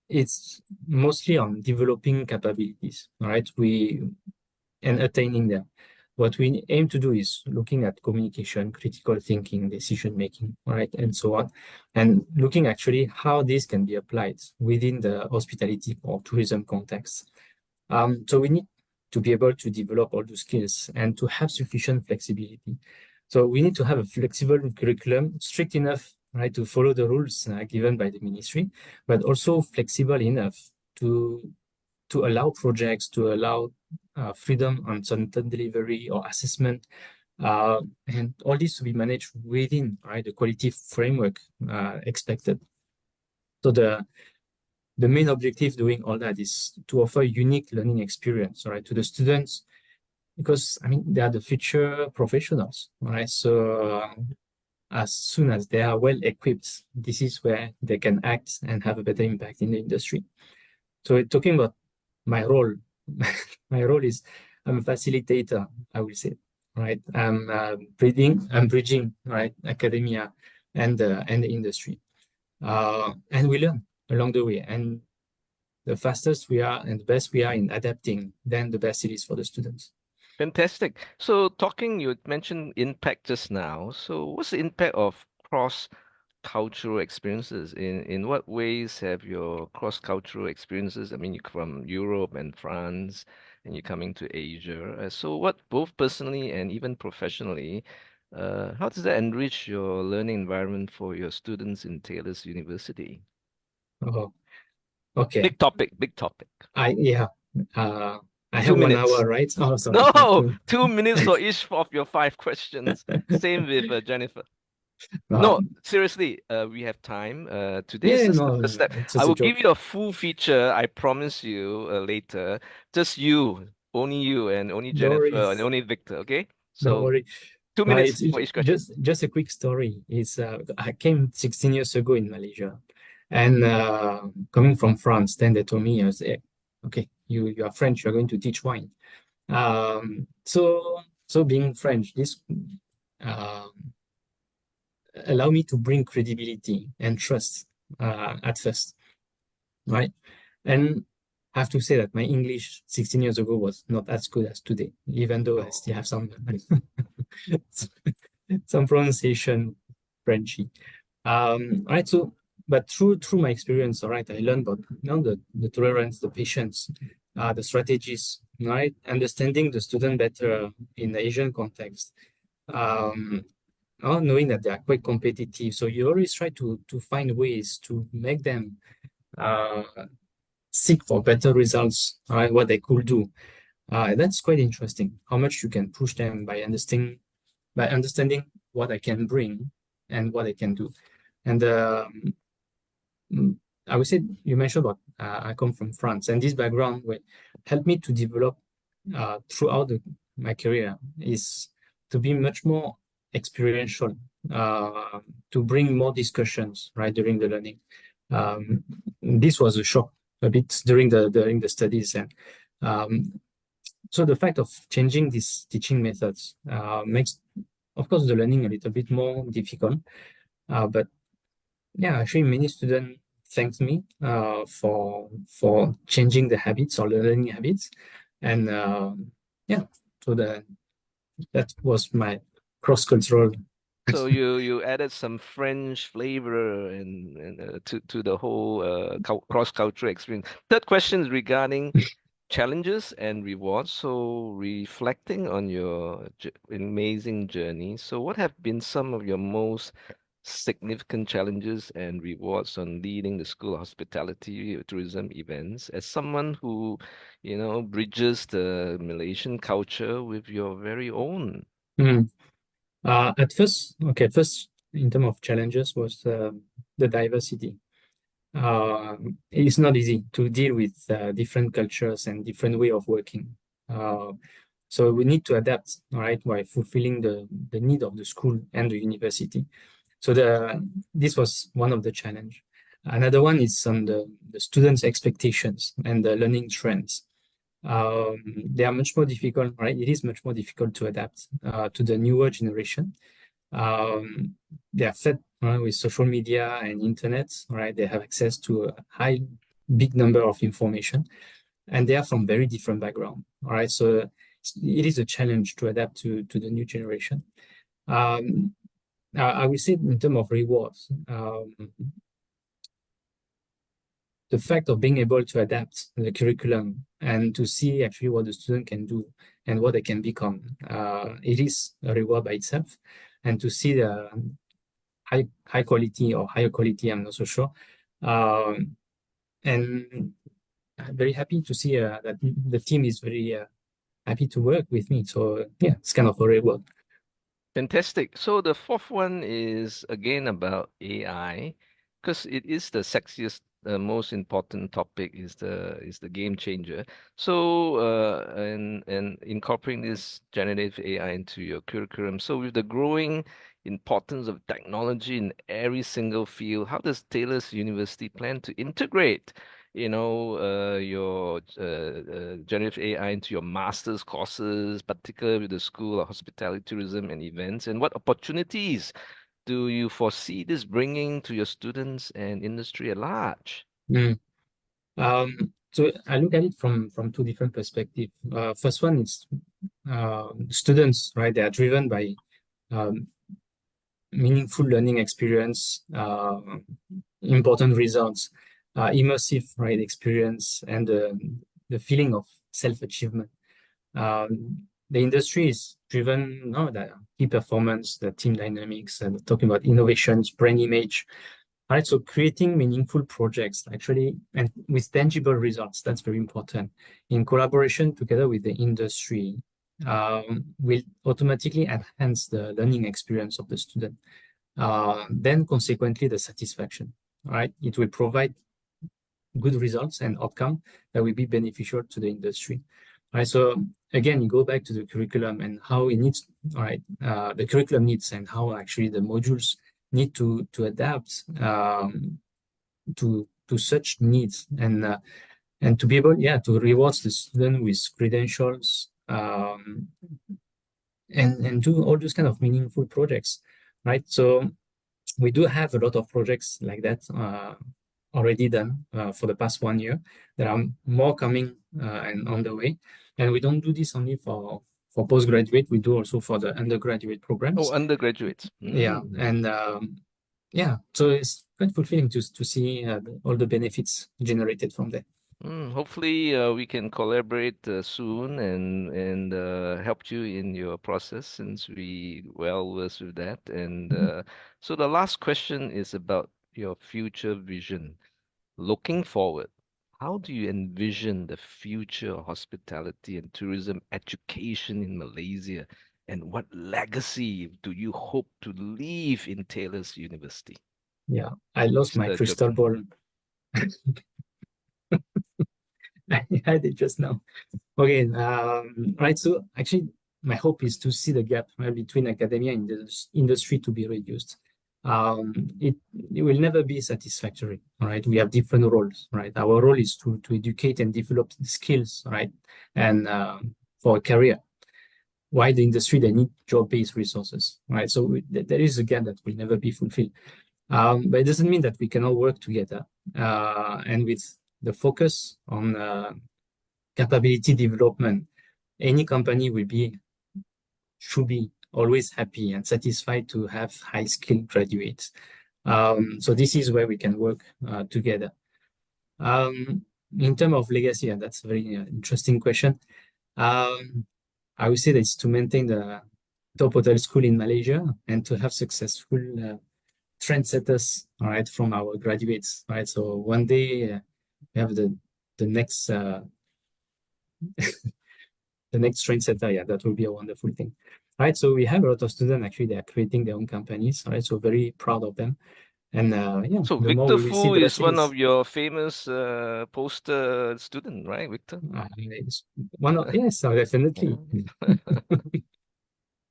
It's mostly on developing capabilities, all right, and attaining them. What we aim to do is looking at communication, critical thinking, decision making, right, and so on, and looking actually how this can be applied within the hospitality or tourism context. So we need to be able to develop all those skills and to have sufficient flexibility. So we need to have a flexible curriculum, strict enough, right, to follow the rules given by the ministry, but also flexible enough to allow projects, to allow freedom on content delivery or assessment, and all this to be managed within, right, the quality framework expected. So the main objective doing all that is to offer unique learning experience, right, to the students, because I mean they are the future professionals, right? So as soon as they are well equipped, this is where they can act and have a better impact in the industry. So talking about my role, my role is I'm a facilitator, I will say, right? I'm bridging, right, academia and the industry. And we learn along the way. And the fastest we are and the best we are in adapting, then the best it is for the students. Fantastic. So you mentioned impact just now. So what's the impact of cross-cultural experiences? In what ways have your cross-cultural experiences, I mean, you're from Europe and France, and you're coming to Asia. So what, both personally and even professionally, how does that enrich your learning environment for your students in Taylor's University? Oh, okay. Big topic, big topic. Yeah. I 2 have 1 minutes. hour, right? Oh, sorry. No, 2 minutes for each of your 5 questions. Same with Jennifer. No, seriously, we have time. Today's Yeah, just the no, first step. it's I just a will give joke. you a full feature, I promise you, later. Just you, and only No Jennifer, and worries. only Victor, okay? Don't So worry. 2 minutes It's for each question. just a quick story. I came 16 years ago in Malaysia, and coming from France, then they told me, I was okay, you are French, you're going to teach wine. So being French, this uh, allow me to bring credibility and trust at first, right? And I have to say that my English 16 years ago was not as good as today, even though I still have some some pronunciation Frenchy. Right. So, but through my experience, all right, I learned about the tolerance, the patience, the strategies, right, understanding the student better in the Asian context. Knowing that they are quite competitive, so you always try to find ways to make them uh, seek for better results, right? What they could do. That's quite interesting. How much you can push them by understanding what I can bring and what I can do. And I would say you mentioned about I come from France, and this background will help me to develop throughout my career is to be much more experiential, to bring more discussions right during the learning. This was a shock a bit during the studies, and so the fact of changing these teaching methods makes, of course, the learning a little bit more difficult. But yeah, actually, many students thanked me for changing the habits or the learning habits, and yeah, so that was my cross-cultural. So you added some French flavor to the whole cross-cultural experience. Third question is regarding challenges and rewards. So reflecting on your amazing journey. So what have been some of your most significant challenges and rewards on leading the School of Hospitality Tourism events as someone who, bridges the Malaysian culture with your very own? Mm. At first, in terms of challenges was the diversity. It's not easy to deal with different cultures and different way of working. So we need to adapt, right, while fulfilling the need of the school and the university. So this was one of the challenge. Another one is on the students' expectations and the learning trends. They are much more difficult, right? It is much more difficult to adapt to the newer generation. They are fed with social media and internet, right? They have access to a big number of information, and they are from very different background, all right? So it is a challenge to adapt to the new generation. I will say in terms of rewards, the fact of being able to adapt the curriculum and to see actually what the student can do and what they can become, it is a reward by itself. And to see the high quality or higher quality, I'm not so sure. And I'm very happy to see that the team is very happy to work with me. So yeah, it's kind of a reward. Fantastic. So the fourth one is again about AI, because it is the sexiest, most important topic is the game changer. So and incorporating this generative AI into your curriculum. So with the growing importance of technology in every single field, how does Taylor's University plan to integrate your generative AI into your master's courses, particularly with the School of Hospitality, Tourism and Events, and what opportunities do you foresee this bringing to your students and industry at large? Mm. So I look at it from two different perspectives. First one is students, right? They are driven by um, meaningful learning experience, important results, immersive, right, experience, and the feeling of self-achievement. The industry is driven, no, the key performance, the team dynamics, and talking about innovations, brand image. All right, so creating meaningful projects actually, and with tangible results, that's very important. In collaboration together with the industry, will automatically enhance the learning experience of the student. Then consequently, the satisfaction, right? It will provide good results and outcome that will be beneficial to the industry. All right, so again, you go back to the curriculum and how it needs, all right, the curriculum needs and how actually the modules need to adapt to such needs and to be able, yeah, to reward the student with credentials and do all those kind of meaningful projects, right? So we do have a lot of projects like that already done for the past 1 year. There are more coming and on the way. And we don't do this only for postgraduate, we do also for the undergraduate programs. Oh, undergraduates. Yeah, and yeah, so it's quite fulfilling to see all the benefits generated from that. Hopefully, we can collaborate soon and help you in your process since we well versed with that. And so the last question is about your future vision. Looking forward, how do you envision the future of hospitality and tourism education in Malaysia? And what legacy do you hope to leave in Taylor's University? Yeah, I lost my Mr. crystal Joaquim. ball. I had it just now. Okay, right. So actually, my hope is to see the gap, right, between academia and the industry to be reduced. It will never be satisfactory, right? We have different roles, right? Our role is to educate and develop skills, right? And for a career. Why the industry, they need job-based resources, right? So there is a gap that will never be fulfilled. But it doesn't mean that we cannot work together. And with the focus on capability development, any company should be always happy and satisfied to have high-skilled graduates. So this is where we can work together. In terms of legacy, and that's a very interesting question. I would say that it's to maintain the top hotel school in Malaysia and to have successful trendsetters, all right, from our graduates, right? So one day we have the next the next trendsetter. Yeah, that will be a wonderful thing. All right, so we have a lot of students actually, they are creating their own companies, all right? So very proud of them. And yeah, So the more Victor we receive Foo is one blessings, of your famous poster student, right, Victor? it's one of, yes, definitely.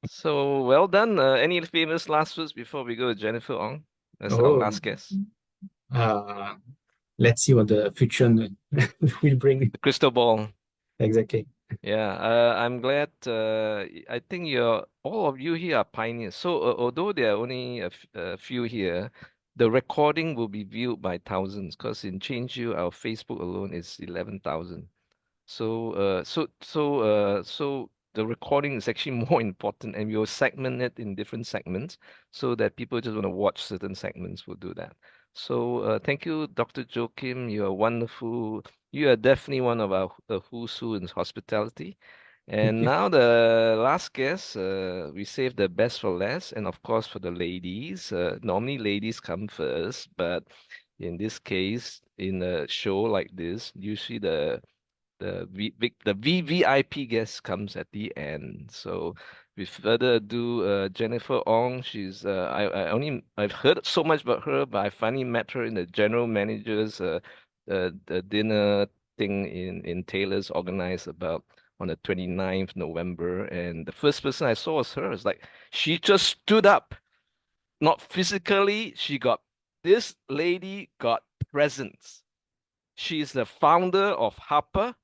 So well done. Any famous last words before we go to Jennifer Ong as our Oh, last guest? let's see what the future will bring. The crystal ball. Exactly. Yeah, I'm glad. I think all of you here are pioneers. So although there are only a few here, the recording will be viewed by thousands. Because in Changeu, our Facebook alone is 11,000. So the recording is actually more important, and we'll segment it in different segments so that people just want to watch certain segments will do that. So thank you, Dr. Joaquim. You are wonderful. You are definitely one of our who's who in hospitality. And you. now the last guest, we saved the best for last, and of course for the ladies. Normally ladies come first, but in this case, in a show like this, usually the VVIP guest comes at the end. So, with further ado, Jennifer Ong. I've heard so much about her, but I finally met her in the general manager's the dinner thing in Taylor's organized about on the 29th November, and the first person I saw was her. It's like she just stood up, not physically. This lady got presents. She's the founder of HAPA.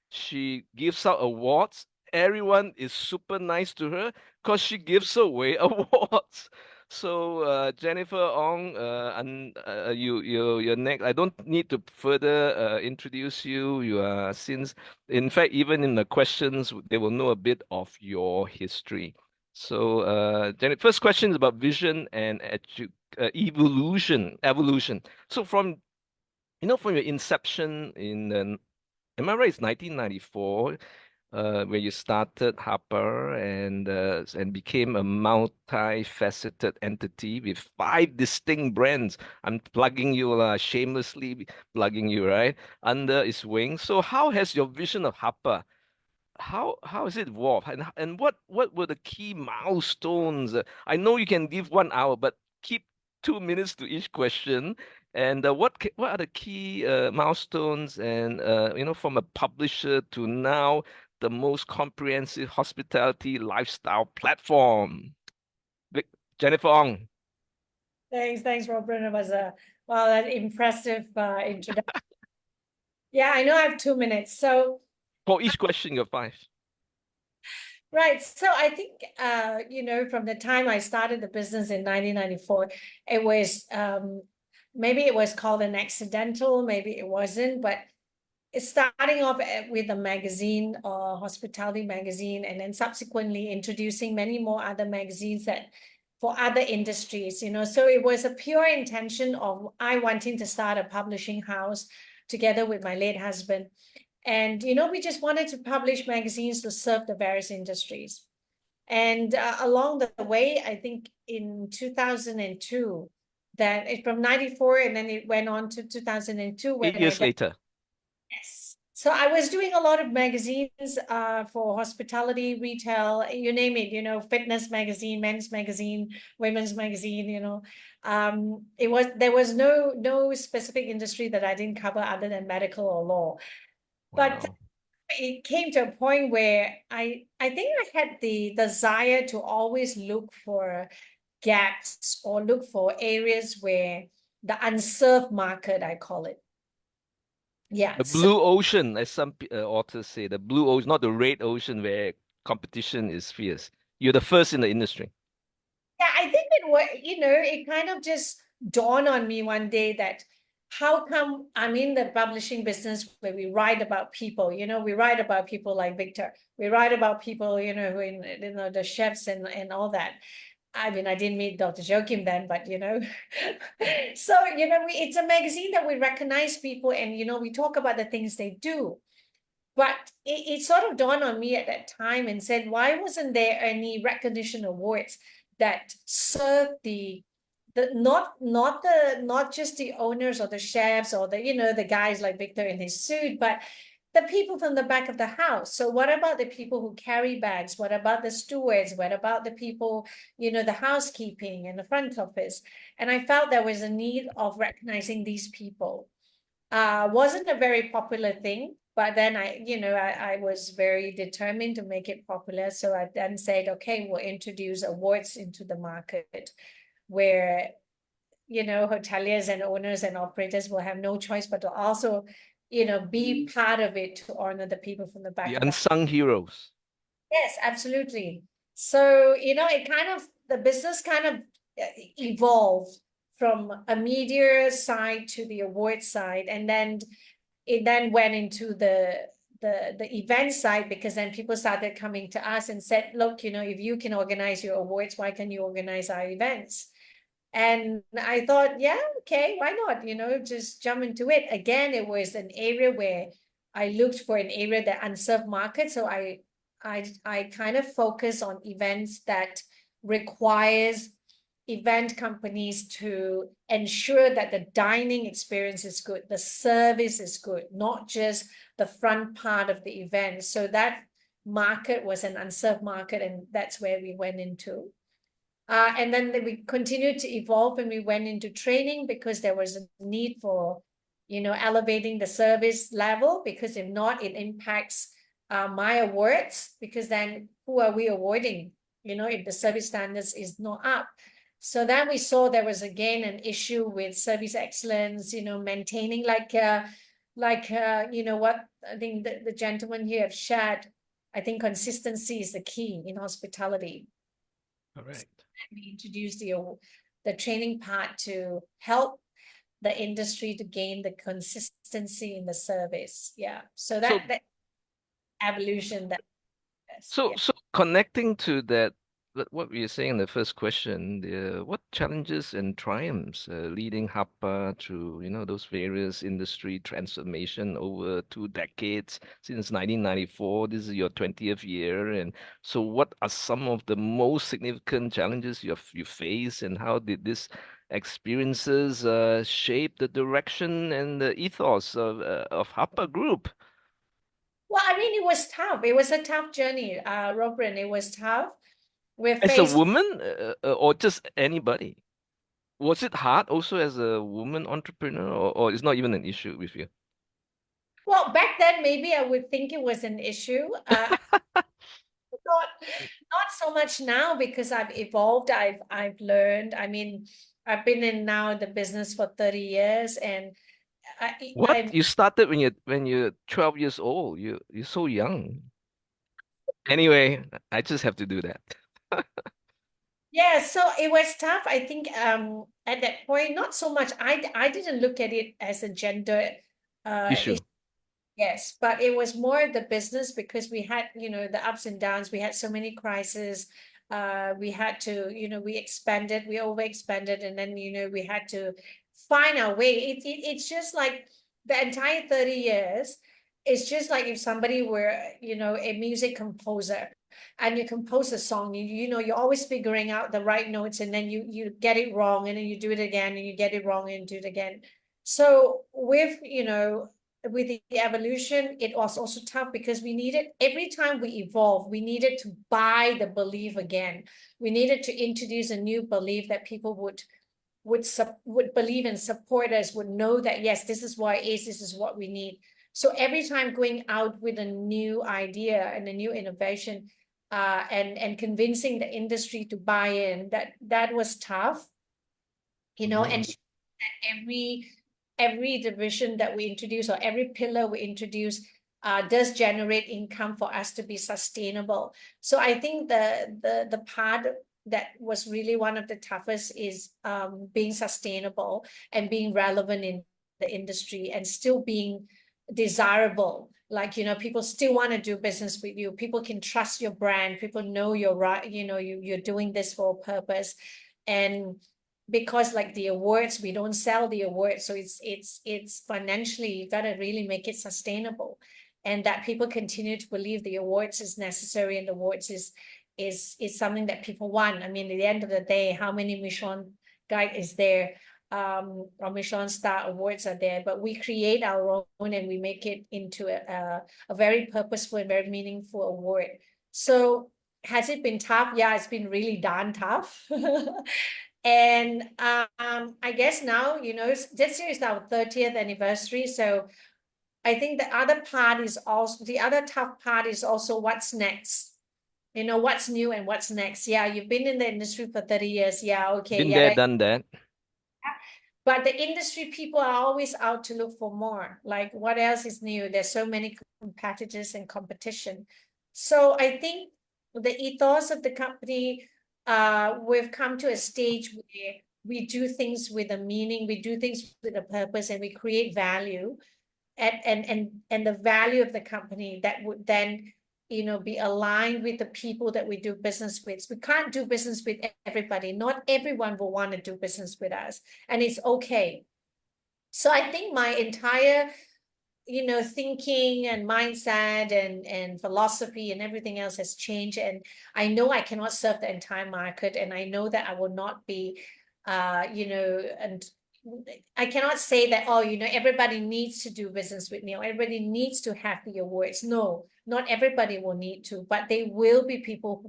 She gives out awards. Everyone is super nice to her because she gives away awards. So, Jennifer Ong, you're next. I don't need to further introduce you. You are since, in fact, even in the questions, they will know a bit of your history. So, first question is about vision and evolution. Evolution. So, from your inception in, am I right? It's 1994 where you started HAPA and became a multifaceted entity with 5 distinct brands. I'm plugging you, shamelessly plugging you, right, under its wing. So how has your vision of HAPA, how has it evolved, and what were the key milestones? I know you can give 1 hour, but keep 2 minutes to each question. And what are the key milestones, and from a publisher to now the most comprehensive hospitality lifestyle platform? Jennifer Ong. Thanks, Robren. It was an impressive introduction. Yeah, I know I have 2 minutes. So For each question, you're 5. right. So I think from the time I started the business in 1994, it was maybe it was called an accidental, maybe it wasn't, but it's starting off with a magazine, hospitality magazine, and then subsequently introducing many more other magazines that for other industries, So it was a pure intention of I wanting to start a publishing house together with my late husband. And, we just wanted to publish magazines to serve the various industries. And along the way, I think in 2002, that it from 94, and then it went on to 2002. 8 years later. Yes. So I was doing a lot of magazines for hospitality, retail, you name it, fitness magazine, men's magazine, women's magazine, there was no specific industry that I didn't cover other than medical or law. But Wow. it came to a point where I think I had the desire to always look for gaps or look for areas where the unserved market, I call it. Yeah. The blue ocean, as some authors say, the blue ocean, not the red ocean where competition is fierce. You're the first in the industry. Yeah, I think it kind of just dawned on me one day that how come I'm in the publishing business where we write about people, we write about people like Victor, we write about people, who the chefs and all that. I mean, I didn't meet Dr. Joaquim then, but so it's a magazine that we recognize people and we talk about the things they do. But it sort of dawned on me at that time and said, why wasn't there any recognition awards that serve not just the owners or the chefs or the guys like Victor in his suit, but the people from the back of the house. So what about the people who carry bags? What about the stewards? What about the people, the housekeeping and the front office? And I felt there was a need of recognizing these people. Wasn't a very popular thing, but then I was very determined to make it popular. So I then said, okay, we'll introduce awards into the market where, hoteliers and owners and operators will have no choice but to also be part of it to honor the people from the back. The unsung heroes. Yes, absolutely. So, the business kind of evolved from a media side to the award side. And then it then went into the event side, because then people started coming to us and said, look, if you can organize your awards, why can't you organize our events? And I thought, yeah, okay, why not? Just jump into it. Again, it was an area where I looked for an area that unserved market. So I kind of focus on events that requires event companies to ensure that the dining experience is good, the service is good, not just the front part of the event. So that market was an unserved market, and that's where we went into. And then we continued to evolve, and we went into training because there was a need for, elevating the service level, because if not, it impacts my awards, because then who are we awarding, if the service standards is not up. So then we saw there was again an issue with service excellence, maintaining what I think the gentleman here have shared. I think consistency is the key in hospitality. Correct. we introduced the training part to help the industry to gain the consistency in the service. Yeah. So So that evolution that so yeah. so connecting to that, what we were saying in the first question, what challenges and triumphs leading HAPA through, those various industry transformation over 2 decades since 1994. This is your 20th year, and so what are some of the most significant challenges you face, and how did this experiences shape the direction and the ethos of HAPA Group? Well, I mean, it was tough. It was a tough journey, Robren. It was tough. We're As a faced. woman, or just anybody? Was it hard also as a woman entrepreneur, or it's not even an issue with you? Well, back then, maybe I would think it was an issue. Not, not so much now because I've evolved. I've learned. I mean, I've been in now the business for 30 years, and What? I've You started when you're 12 years old. You're so young. Anyway, I just have to do that. yeah. So it was tough. I think at that point, not so much. I didn't look at it as a gender Issue. yes, but it was more the business because we had, the ups and downs. We had so many crises. We had to, we expanded, we overexpanded, and then, we had to find our way. It's just like the entire 30 years. It's just like if somebody were, a music composer and you compose a song, you're always figuring out the right notes and then you get it wrong and then you do it again and you get it wrong and do it again. So with the evolution, it was also tough because we needed, every time we evolve, we needed to buy the belief again. We needed to introduce a new belief that people would believe and support us, would know that, yes, this is what it is, this is what we need. So every time going out with a new idea and a new innovation, and convincing the industry to buy in, that was tough, and every division that we introduce or every pillar we introduce does generate income for us to be sustainable. So I think the part that was really one of the toughest is being sustainable and being relevant in the industry and still being desirable. Like, people still want to do business with you. People can trust your brand. People know you're right. You're doing this for a purpose. And because like the awards, we don't sell the awards, so it's financially, you got to really make it sustainable, and that people continue to believe the awards is necessary, and the awards is something that people want. I mean, at the end of the day, how many Michelin guide is there, or Michelin star awards are there, but we create our own and we make it into a very purposeful and very meaningful award. So has it been tough? Yeah, it's been really darn tough. And I guess now, this year is our 30th anniversary. So I think the other tough part is also what's next. What's new and what's next. Yeah, you've been in the industry for 30 years. Yeah, okay. Been Yeah, there, done that. but the industry people are always out to look for more. Like, what else is new? There's so many competitors and competition. So I think the ethos of the company, we've come to a stage where we do things with a meaning, we do things with a purpose, and we create value. And the value of the company that would then be aligned with the people that we do business with. We can't do business with everybody. Not everyone will want to do business with us, and it's okay. So I think my entire thinking and mindset and philosophy and everything else has changed, and I know I cannot serve the entire market, and I know that I will not be and I cannot say that, oh, everybody needs to do business with me, or everybody needs to have the awards. No, not everybody will need to, but there will be people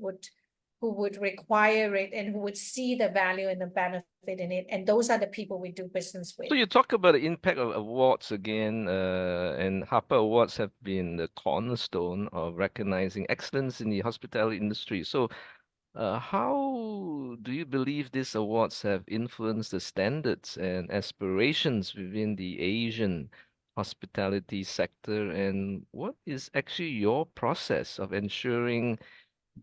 who would require it and who would see the value and the benefit in it. And those are the people we do business with. So you talk about the impact of awards again, and HAPA Awards have been the cornerstone of recognizing excellence in the hospitality industry. So how do you believe these awards have influenced the standards and aspirations within the Asian hospitality sector? And what is actually your process of ensuring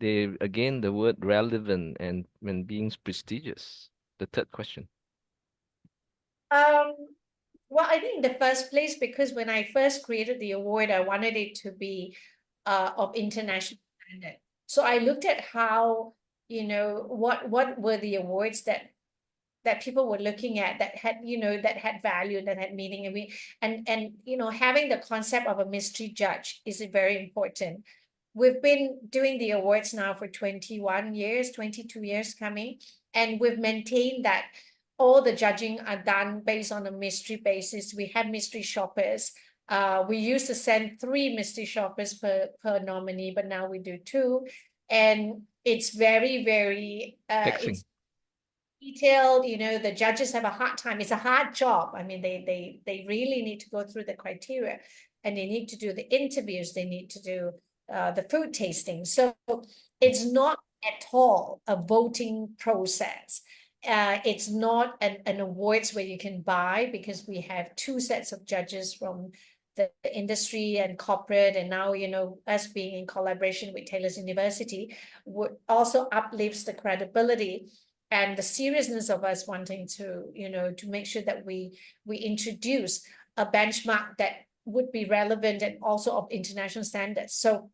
again, the word relevant and when being prestigious. The third question. Well, I think in the first place, because when I first created the award, I wanted it to be of international standard. So I looked at how, what were the awards that people were looking at that had, that had value, that had meaning. And having the concept of a mystery judge is very important. We've been doing the awards now for 21 years, 22 years coming, and we've maintained that all the judging are done based on a mystery basis. We have mystery shoppers. We used to send 3 mystery shoppers per nominee, but now we do 2. And it's very, very it's detailed. The judges have a hard time. It's a hard job. I mean, they really need to go through the criteria, and they need to do the interviews. They need to do the food tasting. So it's not at all a voting process. It's not an awards where you can buy, because we have 2 sets of judges from the industry and corporate, and now us being in collaboration with Taylor's University also uplifts the credibility and the seriousness of us wanting to to make sure that we introduce a benchmark that would be relevant and also of international standards. So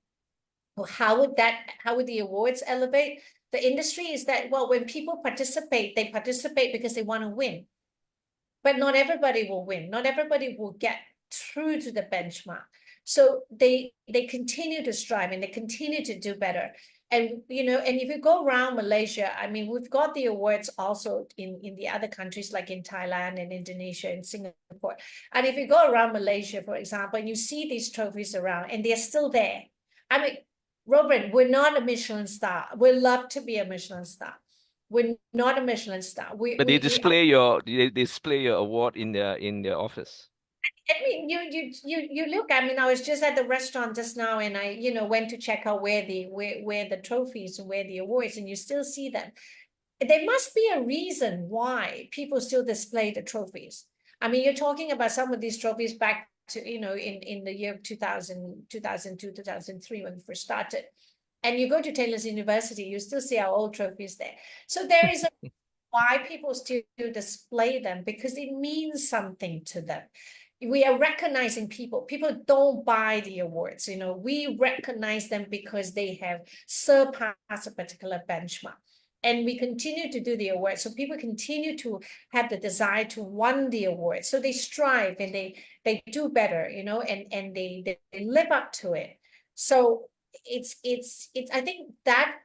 how would the awards elevate the industry? Is that, well, when people participate, they participate because they want to win, but not everybody will win. Not everybody will get through to the benchmark. So they continue to strive and they continue to do better. And and if you go around Malaysia, I mean, we've got the awards also in the other countries, like in Thailand and Indonesia and Singapore. And if you go around Malaysia, for example, and you see these trophies around and they're still there. I mean, Robren, we're not a Michelin star. We love to be a Michelin star. We're not a Michelin star. But they display your award in their office. I mean, you look. I mean, I was just at the restaurant just now, and I went to check out where the trophies and where the awards, and you still see them. There must be a reason why people still display the trophies. I mean, you're talking about some of these trophies back to in the year 2000, 2002, 2003 when we first started, and you go to Taylor's University, you still see our old trophies there. So there is a why people still display them, because it means something to them. We are recognizing people. People don't buy the awards. We recognize them because they have surpassed a particular benchmark. And we continue to do the awards. So people continue to have the desire to win the awards. So they strive and they do better, and they live up to it. So it's I think that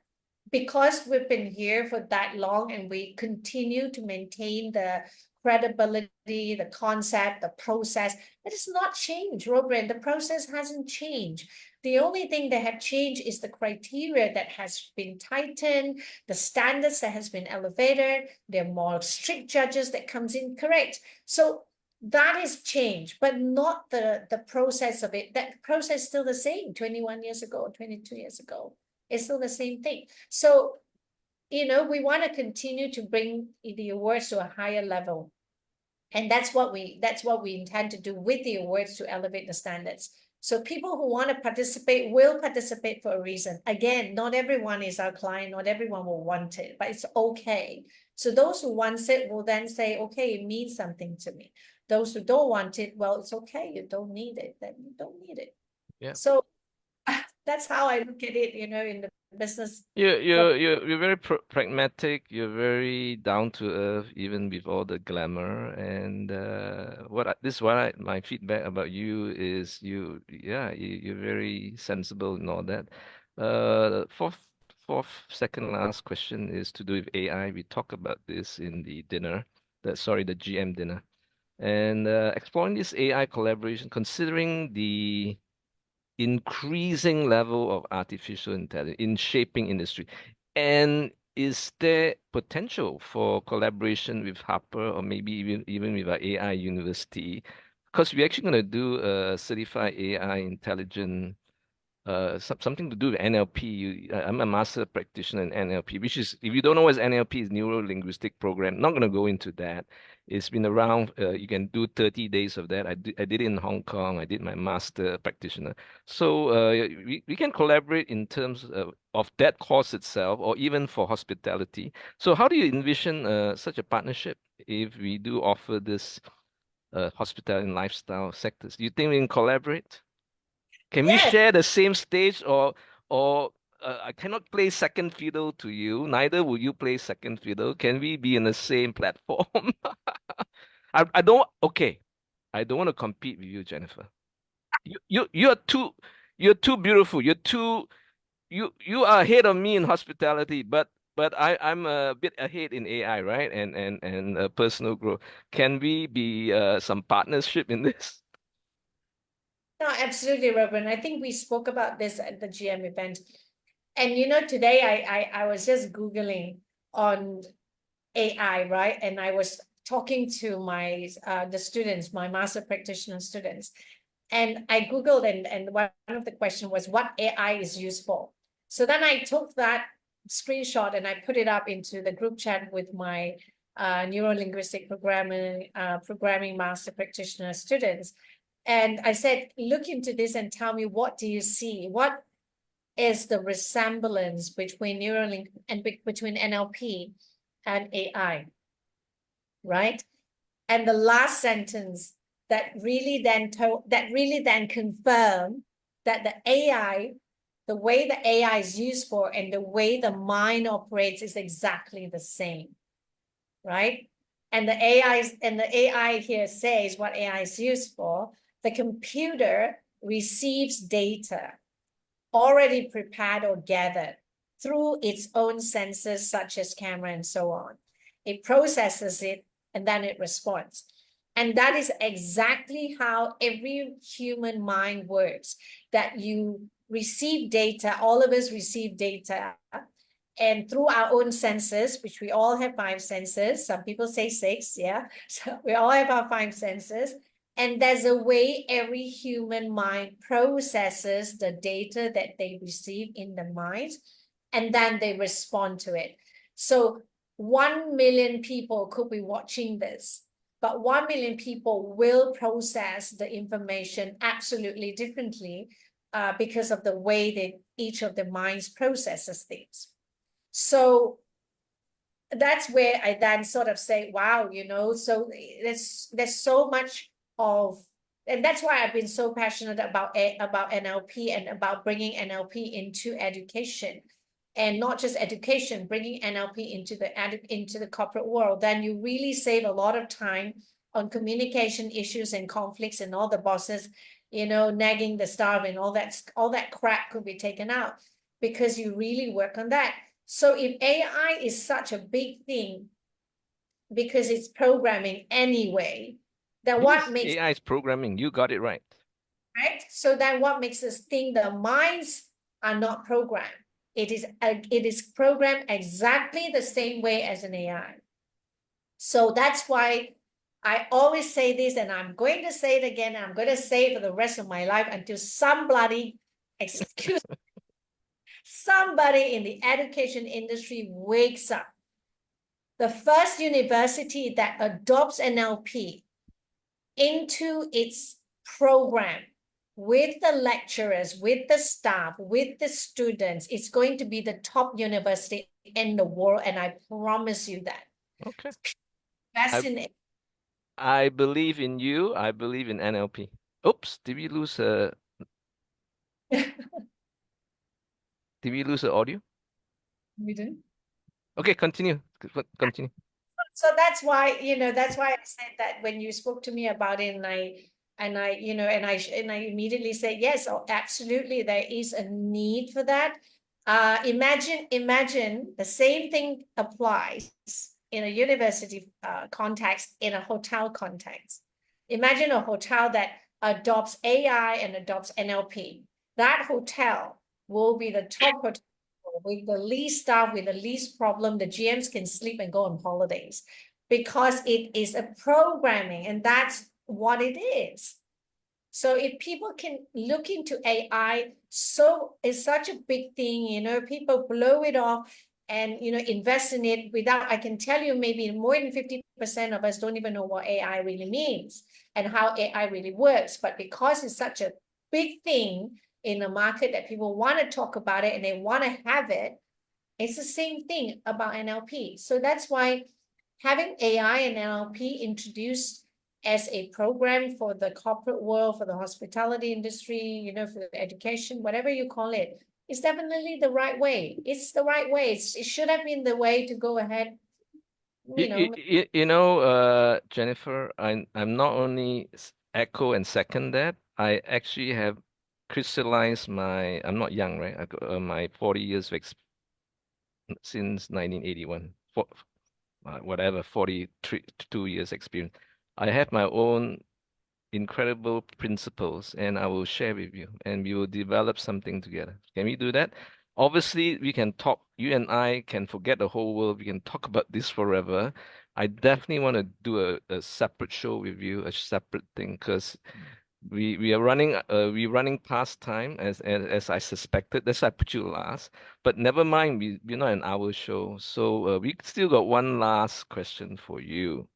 because we've been here for that long and we continue to maintain the credibility, the concept, the process, it has not changed, Robren. The process hasn't changed. The only thing that have changed is the criteria that has been tightened, the standards that has been elevated. There are more strict judges that comes in, correct? So that is changed, but not the process of it. That process is still the same 21 years ago, 22 years ago. It's still the same thing. So, we want to continue to bring the awards to a higher level. And that's what we intend to do with the awards, to elevate the standards. So people who want to participate will participate for a reason. Again, not everyone is our client, not everyone will want it, but it's okay. So those who want it will then say, okay, it means something to me. Those who don't want it, well, it's okay, you don't need it, then you don't need it. Yeah. So that's how I look at it, in the business. You're very pragmatic. You're very down to earth, even with all the glamour. And my feedback about you is you're very sensible and all that. Second last question is to do with AI. We talk about this in the GM dinner, and exploring this AI collaboration, considering the increasing level of artificial intelligence in shaping industry. And is there potential for collaboration with HAPA or maybe even with our AI university? Because we're actually going to do a certified AI intelligent something to do with NLP. I'm a master practitioner in NLP, which is, if you don't know what NLP is, neuro linguistic program. Not going to go into that. It's been around. You can do 30 days of that. I did it in Hong Kong. I did my master practitioner. So we can collaborate in terms of that course itself, or even for hospitality. So how do you envision such a partnership if we do offer this hospitality and lifestyle sectors? Do you think we can collaborate? Can we Yes. share the same stage, or I cannot play second fiddle to you, neither will you play second fiddle. Can we be in the same platform? I don't okay. I don't want to compete with you, Jennifer. You're too beautiful. You are ahead of me in hospitality, but I'm a bit ahead in AI, right? And personal growth. Can we be some partnership in this? No, absolutely, Robren. I think we spoke about this at the GM event. And you know, today I was just Googling on AI, right? And I was talking to my the students, my master practitioner students. And I Googled, and one of the question was what AI is used for. So then I took that screenshot and I put it up into the group chat with my neuro-linguistic programming master practitioner students. And I said, look into this and tell me, what do you see? What is the resemblance between Neuralink and between NLP and AI, right? And the last sentence that really then confirmed that the AI, the way the AI is used for and the way the mind operates is exactly the same, right? And the AI here says what AI is used for. The computer receives data already prepared or gathered through its own senses, such as camera and so on. It processes it and then it responds. And that is exactly how every human mind works, that you receive data, all of us receive data, and through our own senses, which we all have 5 senses, some people say 6, yeah, so we all have our 5 senses, and there's a way every human mind processes the data that they receive in the mind, and then they respond to it. So 1 million people could be watching this, but 1 million people will process the information absolutely differently because of the way that each of the minds processes things. So that's where I then sort of say, wow, you know, so there's so much of, and that's why I've been so passionate about NLP and about bringing NLP into education, and not just education, bringing NLP into the corporate world. Then you really save a lot of time on communication issues and conflicts, and all the bosses, you know, nagging the staff and all that crap could be taken out because you really work on that. So if AI is such a big thing because it's programming anyway, then what makes AI is programming? You got it right. Right? So then what makes us think the minds are not programmed? It is programmed exactly the same way as an AI. So that's why I always say this, and I'm going to say it again. I'm going to say it for the rest of my life until somebody, somebody in the education industry wakes up. The first university that adopts NLP into its program with the lecturers, with the staff, with the students, it's going to be the top university in the world, and I promise you that. Okay. Fascinating. I believe in you. I believe in NLP. Oops, did we lose did we lose the audio? We didn't. Okay, continue. Continue. So that's why, you know, that's why I said that when you spoke to me about it, and I, you know, and I immediately said, yes, oh, absolutely, there is a need for that. Imagine the same thing applies in a university context, in a hotel context. Imagine a hotel that adopts AI and adopts NLP. That hotel will be the top hotel with the least staff, with the least problem. The GMs can sleep and go on holidays because it is a programming, and that's what it is. So if people can look into AI, so it's such a big thing, you know, people blow it off and, you know, invest in it without, I can tell you maybe more than 50% of us don't even know what AI really means and how AI really works. But because it's such a big thing in the market that people want to talk about it and they want to have it, it's the same thing about NLP. So that's why having AI and NLP introduced as a program for the corporate world, for the hospitality industry, you know, for the education, whatever you call it, is definitely the right way. It's the right way. It should have been the way to go ahead, you know. Jennifer, I'm not only echo and second that, I actually have crystallized my, I'm not young, right? I got my 40 years of since 1981, whatever, 42 years experience. I have my own incredible principles and I will share with you and we will develop something together. Can we do that? Obviously, we can talk, you and I can forget the whole world. We can talk about this forever. I definitely want to do a separate show with you, a separate thing, because we're running past time as I suspected. That's why I put you last. But never mind, we're not an hour show. So we still got one last question for you.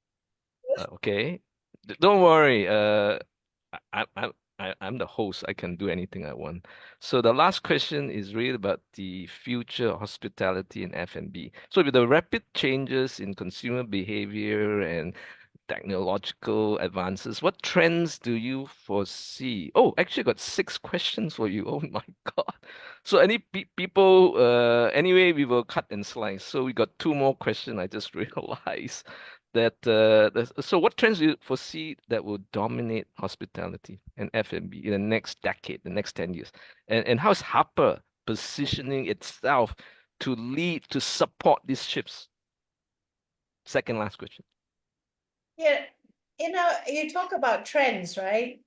Okay. Don't worry. I'm the host. I can do anything I want. So the last question is really about the future hospitality and F&B. So with the rapid changes in consumer behavior and technological advances, what trends do you foresee? Oh, actually, I got 6 questions for you. Oh my God. So any people, anyway, we will cut and slice. So we got 2 more questions. I just realized that so what trends do you foresee that will dominate hospitality and F&B in the next decade, the next 10 years? And how is HAPA positioning itself to lead, to support these shifts? Second last question. Yeah, you know, you talk about trends, right?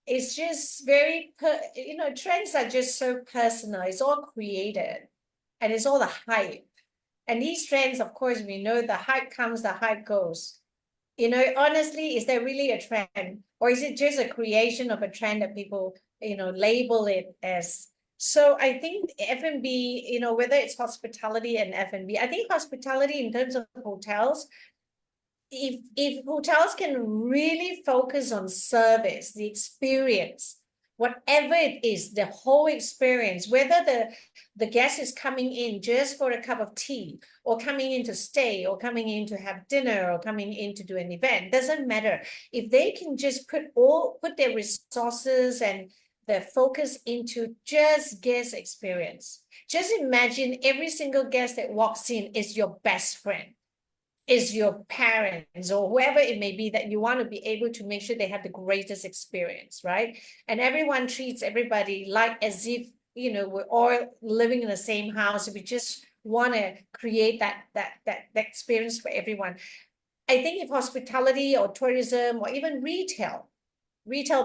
It's just very, you know, trends are just so personal. It's all created and it's all the hype. And these trends, of course, we know the hype comes, the hype goes. You know, honestly, is there really a trend? Or is it just a creation of a trend that people, you know, label it as? So I think F&B, you know, whether it's hospitality and F&B, I think hospitality in terms of hotels, if hotels can really focus on service, the experience, whatever it is, the whole experience, whether the guest is coming in just for a cup of tea or coming in to stay or coming in to have dinner or coming in to do an event, doesn't matter. If they can just put their resources and their focus into just guest experience. Just imagine every single guest that walks in is your best friend, is your parents or whoever it may be, that you want to be able to make sure they have the greatest experience, right? And everyone treats everybody like as if, you know, we're all living in the same house. We just want to create that experience for everyone. I think if hospitality or tourism or even retail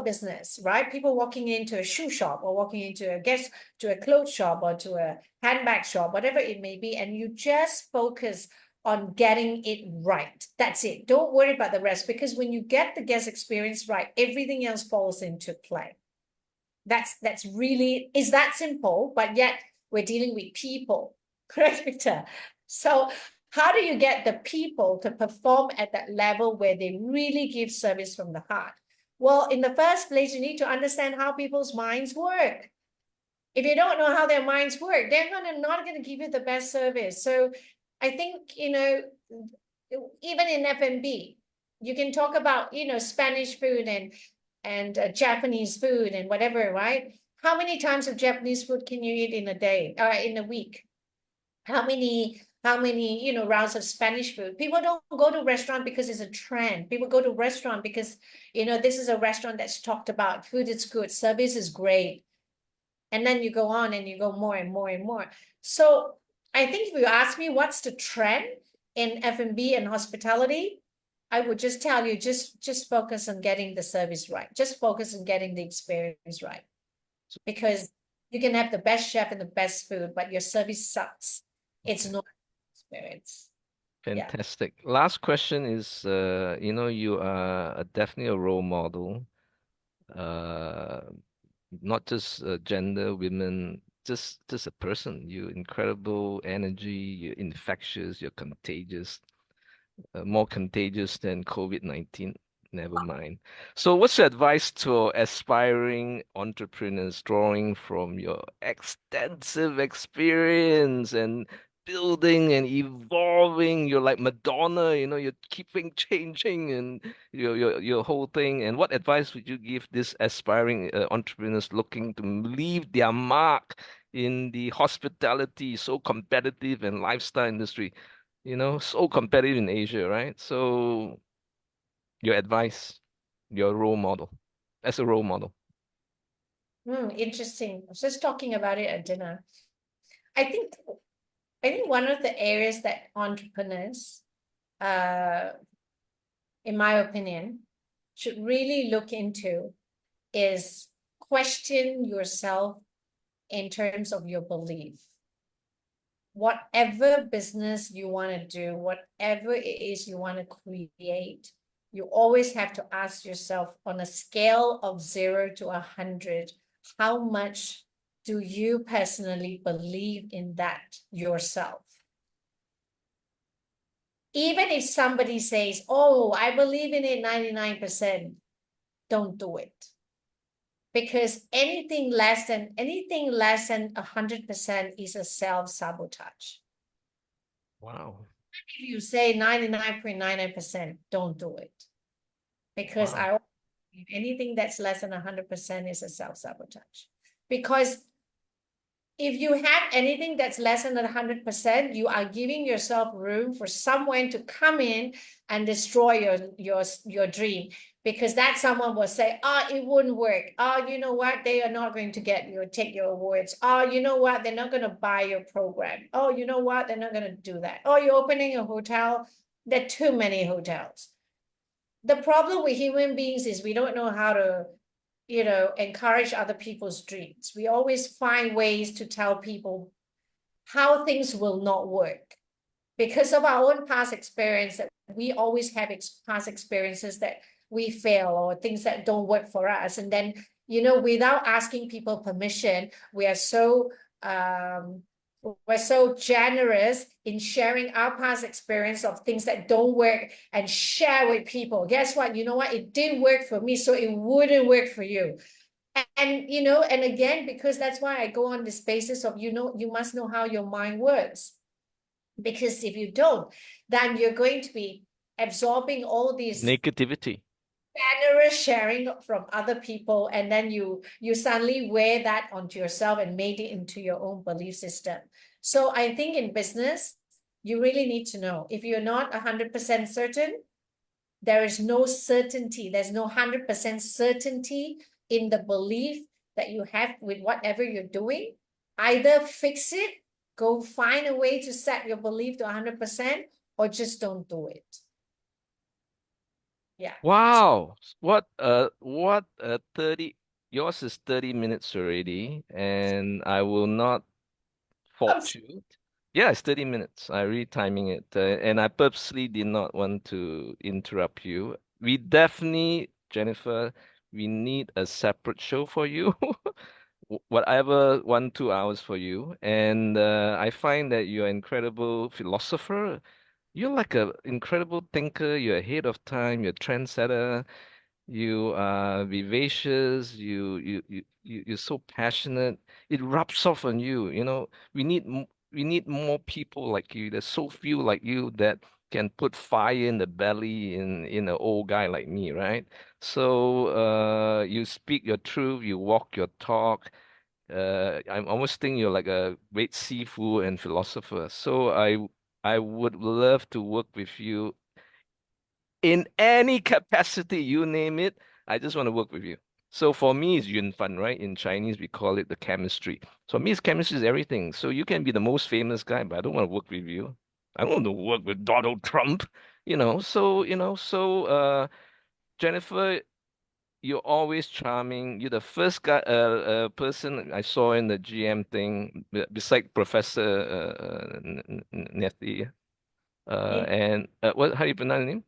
business, right? People walking into a shoe shop or walking into a clothes shop or to a handbag shop, whatever it may be, and you just focus on getting it right. That's it. Don't worry about the rest, because when you get the guest experience right, everything else falls into play. That's really, is that simple, but yet we're dealing with people, correct, Victor? So how do you get the people to perform at that level where they really give service from the heart? Well, in the first place, you need to understand how people's minds work. If you don't know how their minds work, they're not going to give you the best service. So I think, you know, even in F&B, you can talk about, you know, Spanish food and Japanese food and whatever, right? How many times of Japanese food can you eat in a day or in a week? How many, you know, rounds of Spanish food? People don't go to restaurant because it's a trend. People go to restaurant because, you know, this is a restaurant that's talked about. Food is good, service is great. And then you go on and you go more and more and more. So I think if you ask me what's the trend in F&B and hospitality, I would just tell you, just focus on getting the service right. Just focus on getting the experience right. Because you can have the best chef and the best food, but your service sucks. It's not experience. Fantastic. Last question is, you know, you are definitely a role model uh, not just gender, women, just a person. You incredible energy. You're infectious. You're contagious. More contagious than COVID-19. Never mind. So, what's your advice to aspiring entrepreneurs drawing from your extensive experience and building and evolving? You're like Madonna, you're keeping changing and your whole thing. And what advice would you give these aspiring entrepreneurs looking to leave their mark in the hospitality, so competitive and lifestyle industry? So competitive in Asia, right? So your advice, your role model, as a role model. Interesting. I was just talking about it at dinner. I think one of the areas that entrepreneurs, in my opinion, should really look into is question yourself in terms of your belief. Whatever business you want to do, whatever it is you want to create, you always have to ask yourself on a scale of 0 to 100, how much do you personally believe in that yourself? Even if somebody says, oh, I believe in it 99%, don't do it. Because anything less than 100% is a self-sabotage. Wow. If you say 99.99%, don't do it. Because Wow. anything that's less than 100% is a self-sabotage. Because if you have anything that's less than 100%, you are giving yourself room for someone to come in and destroy your dream. Because that someone will say, oh, it wouldn't work. Oh, you know what? They are not going to take your awards. Oh, you know what? They're not going to buy your program. Oh, you know what? They're not going to do that. Oh, you're opening a hotel. There are too many hotels. The problem with human beings is we don't know how to encourage other people's dreams. We always find ways to tell people how things will not work because of our own past experience. That we always have past experiences that we fail or things that don't work for us. And then, without asking people permission, we are so generous in sharing our past experience of things that don't work and share with people. Guess what? You know what? It didn't work for me, so it wouldn't work for you. And again, because that's why I go on this basis of, you must know how your mind works. Because if you don't, then you're going to be absorbing all these Negativity. generous sharing from other people, and then you suddenly wear that onto yourself and made it into your own belief system. So I think in business, you really need to know if you're not 100% certain. There is no certainty. There's no 100% certainty in the belief that you have with whatever you're doing. Either fix it, go find a way to set your belief to 100%, or just don't do it. Yeah. Wow. What 30, yours is 30 minutes already, and I will not fault you. Yeah, it's 30 minutes. I retiming it, and I purposely did not want to interrupt you. We definitely, Jennifer, we need a separate show for you. Whatever, 1, 2 hours for you. And I find that you're an incredible philosopher. You're like an incredible thinker. You're ahead of time. You're a trendsetter. You are vivacious. You're so passionate. It rubs off on you. We need more people like you. There's so few like you that can put fire in the belly in an old guy like me, right? So you speak your truth. You walk your talk. I'm almost thinking you're like a great seafood and philosopher. So I would love to work with you in any capacity, you name it. I just want to work with you. So for me, it's yun fan, right? In Chinese, we call it the chemistry. So for me, it's chemistry is everything. So you can be the most famous guy, but I don't want to work with you. I want to work with Donald Trump, Jennifer, you're always charming. You're the first guy, person I saw in the GM thing, beside Professor Nethy. Yeah. And what? How do you pronounce his name?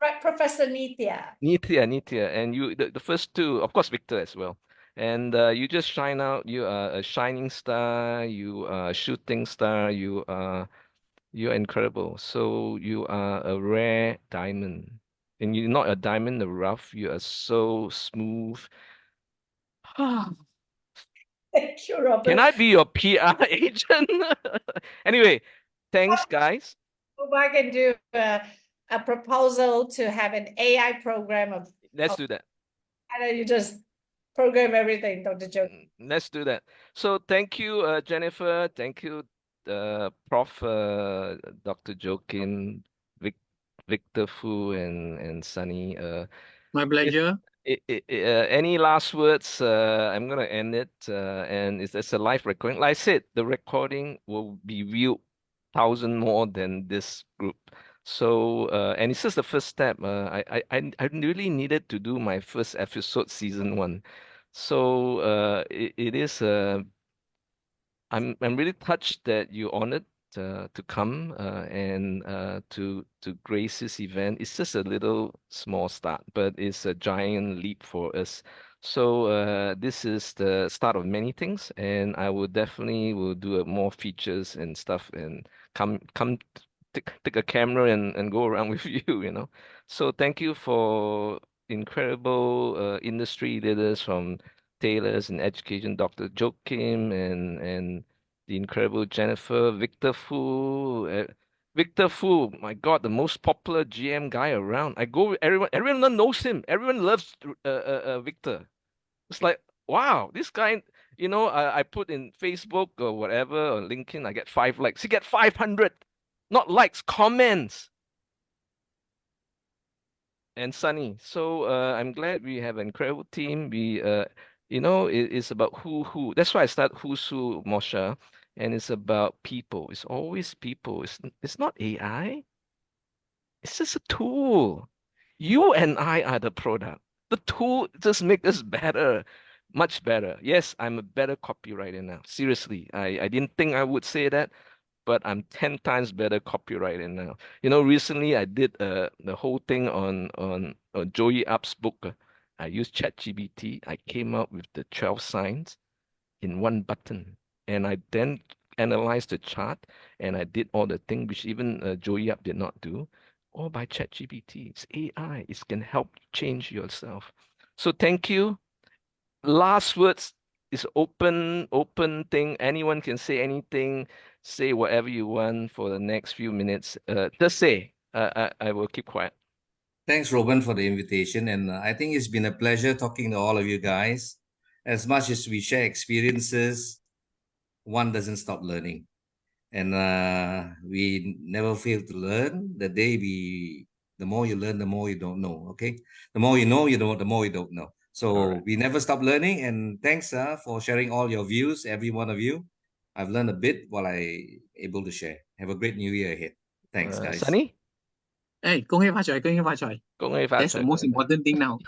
Right, Professor Nitya. Nitya, and you, the first two, of course, Victor as well. And you just shine out. You are a shining star. You are a shooting star. You're incredible. So you are a rare diamond, and you're not a diamond in the rough. You are so smooth. Thank you, Can Robert. I be your PR agent? Anyway, thanks, guys. Go back and do a proposal to have an AI program of, Let's do that. and then you just program everything, Dr. Joe. Let's do that. So thank you, Jennifer. Thank you, Prof. Dr. Joaquim, Victor Foo, and Sunny. My If pleasure. any last words, I'm gonna end it. And it's a live recording. Like I said, the recording will be viewed 1,000 more than this group. So, and it's just the first step. I really needed to do my first episode, season 1. So, it is. I'm really touched that you honored to come and to grace this event. It's just a little small start, but it's a giant leap for us. So this is the start of many things, and I will definitely will do more features and stuff, and come take a camera and go around with you, you know. So thank you for incredible industry leaders from Taylor's and education, Dr. Joaquim and the incredible Jennifer, Victor Foo. Victor Foo, my God, the most popular GM guy around. I go, everyone knows him. Everyone loves Victor. It's like, wow, this guy, I put in Facebook or whatever, or LinkedIn, I get 5 likes. He get 500, not likes, comments. And Sunny. So I'm glad we have an incredible team. It's about who. That's why I start Who's Who, Moshe, and it's about people. It's always people. It's not AI. It's just a tool. You and I are the product. The tool just make us better, much better. Yes, I'm a better copywriter now. Seriously, I didn't think I would say that, but I'm 10 times better copywriter now. Recently I did the whole thing on Joey Up's book. I used ChatGPT. I came up with the 12 signs in one button, and I then analyzed the chart, and I did all the things which even Joey Up did not do, all by ChatGPT. It's AI. It can help change yourself. So thank you. Last words is open thing. Anyone can say anything, say whatever you want for the next few minutes. Just say. I will keep quiet. Thanks, Robin, for the invitation. And I think it's been a pleasure talking to all of you guys. As much as we share experiences, one doesn't stop learning. And we never fail to learn. The more you learn, the more you don't know. Okay. The more you know, the more you don't know. So right. we never stop learning. And thanks for sharing all your views, every one of you. I've learned a bit while I able to share. Have a great new year ahead. Thanks, guys. Sunny? Hey, 恭喜发财，恭喜发财. That's the most important thing now.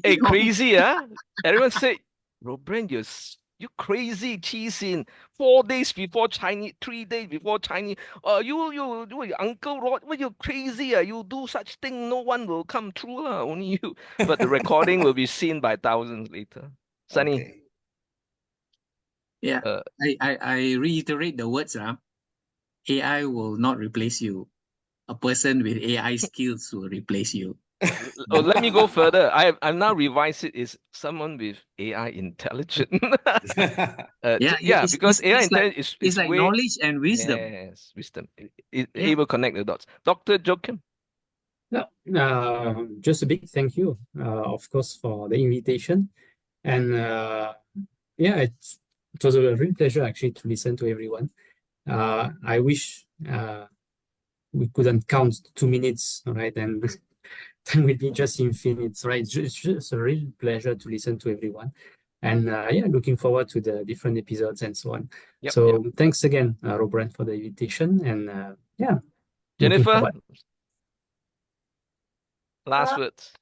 Hey, crazy, huh? Everyone say, Robren, you're crazy, cheesing. 4 days before Chinese, 3 days before Chinese. You Uncle Rod, well, you're crazy. You do such thing, no one will come through, only you. But the recording will be seen by thousands later. Sunny. Okay. Yeah, I reiterate the words. AI will not replace you. A person with AI skills will replace you. Let me go further. I've now revised it. Is someone with AI intelligence? Because AI intelligence is like way, knowledge and wisdom. Yes, wisdom. Able to connect the dots. Dr. Joaquim. No, just a big thank you, of course, for the invitation. And it was a real pleasure actually to listen to everyone. I wish we couldn't count 2 minutes, right? And time will be just infinite, right? It's just a real pleasure to listen to everyone. And looking forward to the different episodes and so on. Thanks again, Robren, for the invitation. And Jennifer, last words.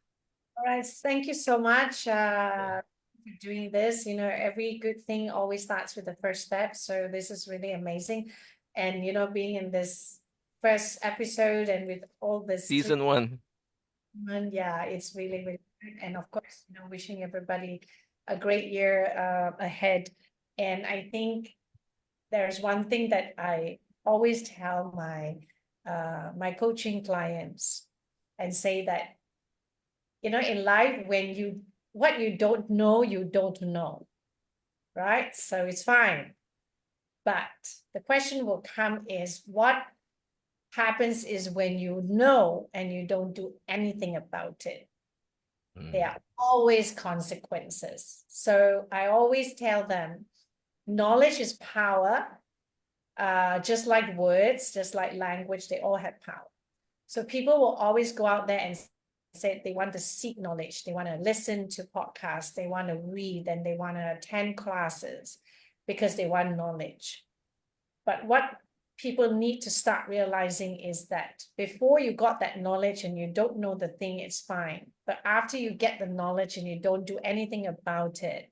All right, thank you so much for doing this. Every good thing always starts with the first step. So this is really amazing. And, being in this first episode and with all this Season 1. and yeah, it's really, really good. And of course, wishing everybody a great year ahead. And I think there's one thing that I always tell my coaching clients and say that, in life, what you don't know, right? So it's fine. But the question will come is what happens is when you know and you don't do anything about it. There are always consequences. So I always tell them, knowledge is power. Just like words, just like language, they all have power. So people will always go out there and say they want to seek knowledge. They want to listen to podcasts. They want to read and they want to attend classes because they want knowledge. But what people need to start realizing is that before you got that knowledge and you don't know the thing, it's fine. But after you get the knowledge and you don't do anything about it,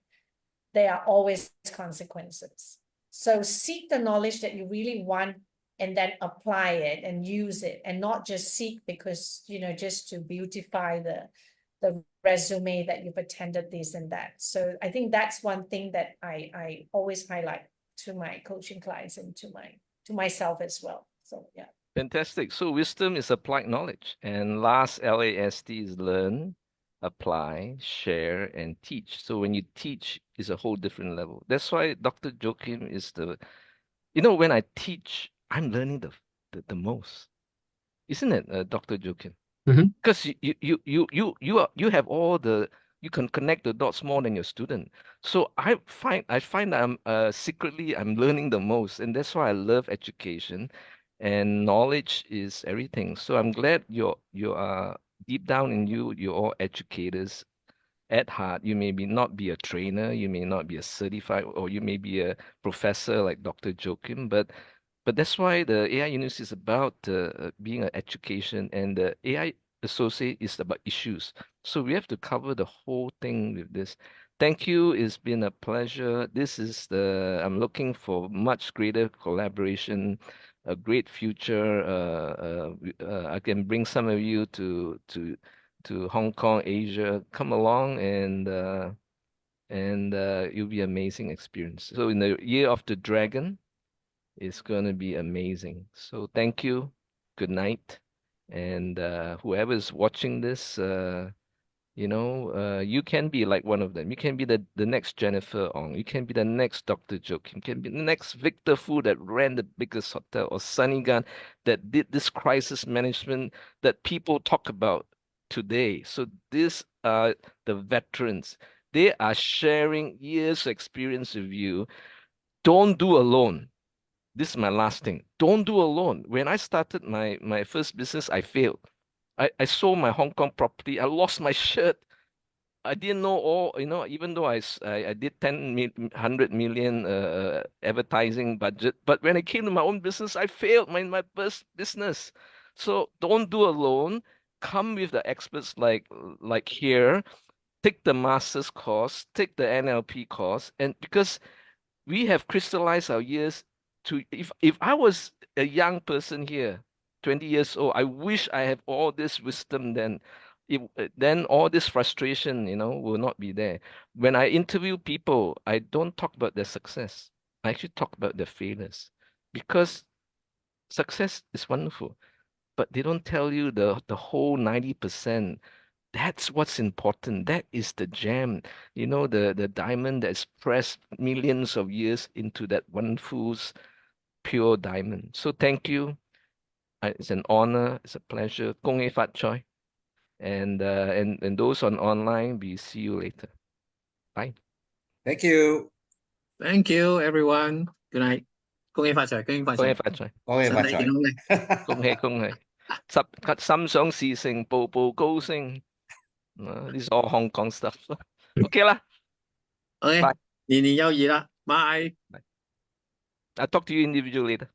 there are always consequences. So seek the knowledge that you really want and then apply it and use it, and not just seek because, just to beautify the resume that you've attended this and that. So I think that's one thing that I always highlight to my coaching clients and to myself as well. So yeah. Fantastic. So wisdom is applied knowledge, and last LAST is learn, apply, share, and teach. So when you teach, is a whole different level. That's why Dr. Joaquim is when I teach, I'm learning the most, isn't it, Dr. Joaquim? Because you have all you can connect the dots more than your student. So I find that secretly I'm learning the most, and that's why I love education, and knowledge is everything. So I'm glad you are deep down in you're all educators at heart. You may not be a trainer, you may not be a certified, or you may be a professor like Dr. Joaquim, but that's why the AI University is about being an education, and the AI Associate is about issues. So we have to cover the whole thing with this. Thank you. It's been a pleasure. I'm looking for much greater collaboration, a great future. I can bring some of you to Hong Kong, Asia. Come along and it'll be amazing experience. So in the year of the dragon, it's going to be amazing. So thank you. Good night. And whoever's watching this, you can be like one of them. You can be the next Jennifer Ong. You can be the next Dr. Joaquim. You can be the next Victor Foo that ran the biggest hotel, or Sonny Gan that did this crisis management that people talk about today. So these are the veterans. They are sharing years of experience with you. Don't do alone. This is my last thing. Don't do alone. When I started my first business, I failed. I sold my Hong Kong property. I lost my shirt. I didn't know all, even though I did 100 million advertising budget, but when it came to my own business, I failed my first business. So don't do alone. Come with the experts like here. Take the master's course, take the NLP course, and because we have crystallized our years to, if I was a young person here, 20 years old, I wish I have all this wisdom then. Then all this frustration, will not be there. When I interview people, I don't talk about their success. I actually talk about their failures, because success is wonderful, but they don't tell you the whole 90%. That's what's important. That is the gem, the diamond that's pressed millions of years into that one fool's pure diamond. So thank you. It's an honor. It's a pleasure. Kong Hei Fat Choi. And those on online, we see you later. Bye. Thank you. Thank you, everyone. Good night. 恭喜發財，恭喜發 Kong Hei 財， Fat Choi. 恭喜發財。身體健康嘅。恭喜恭喜。心想事成，步步高升。This is all Hong Kong stuff. Okay lah. OK， Bye. 年年有餘啦，拜。I'll talk to you individually later.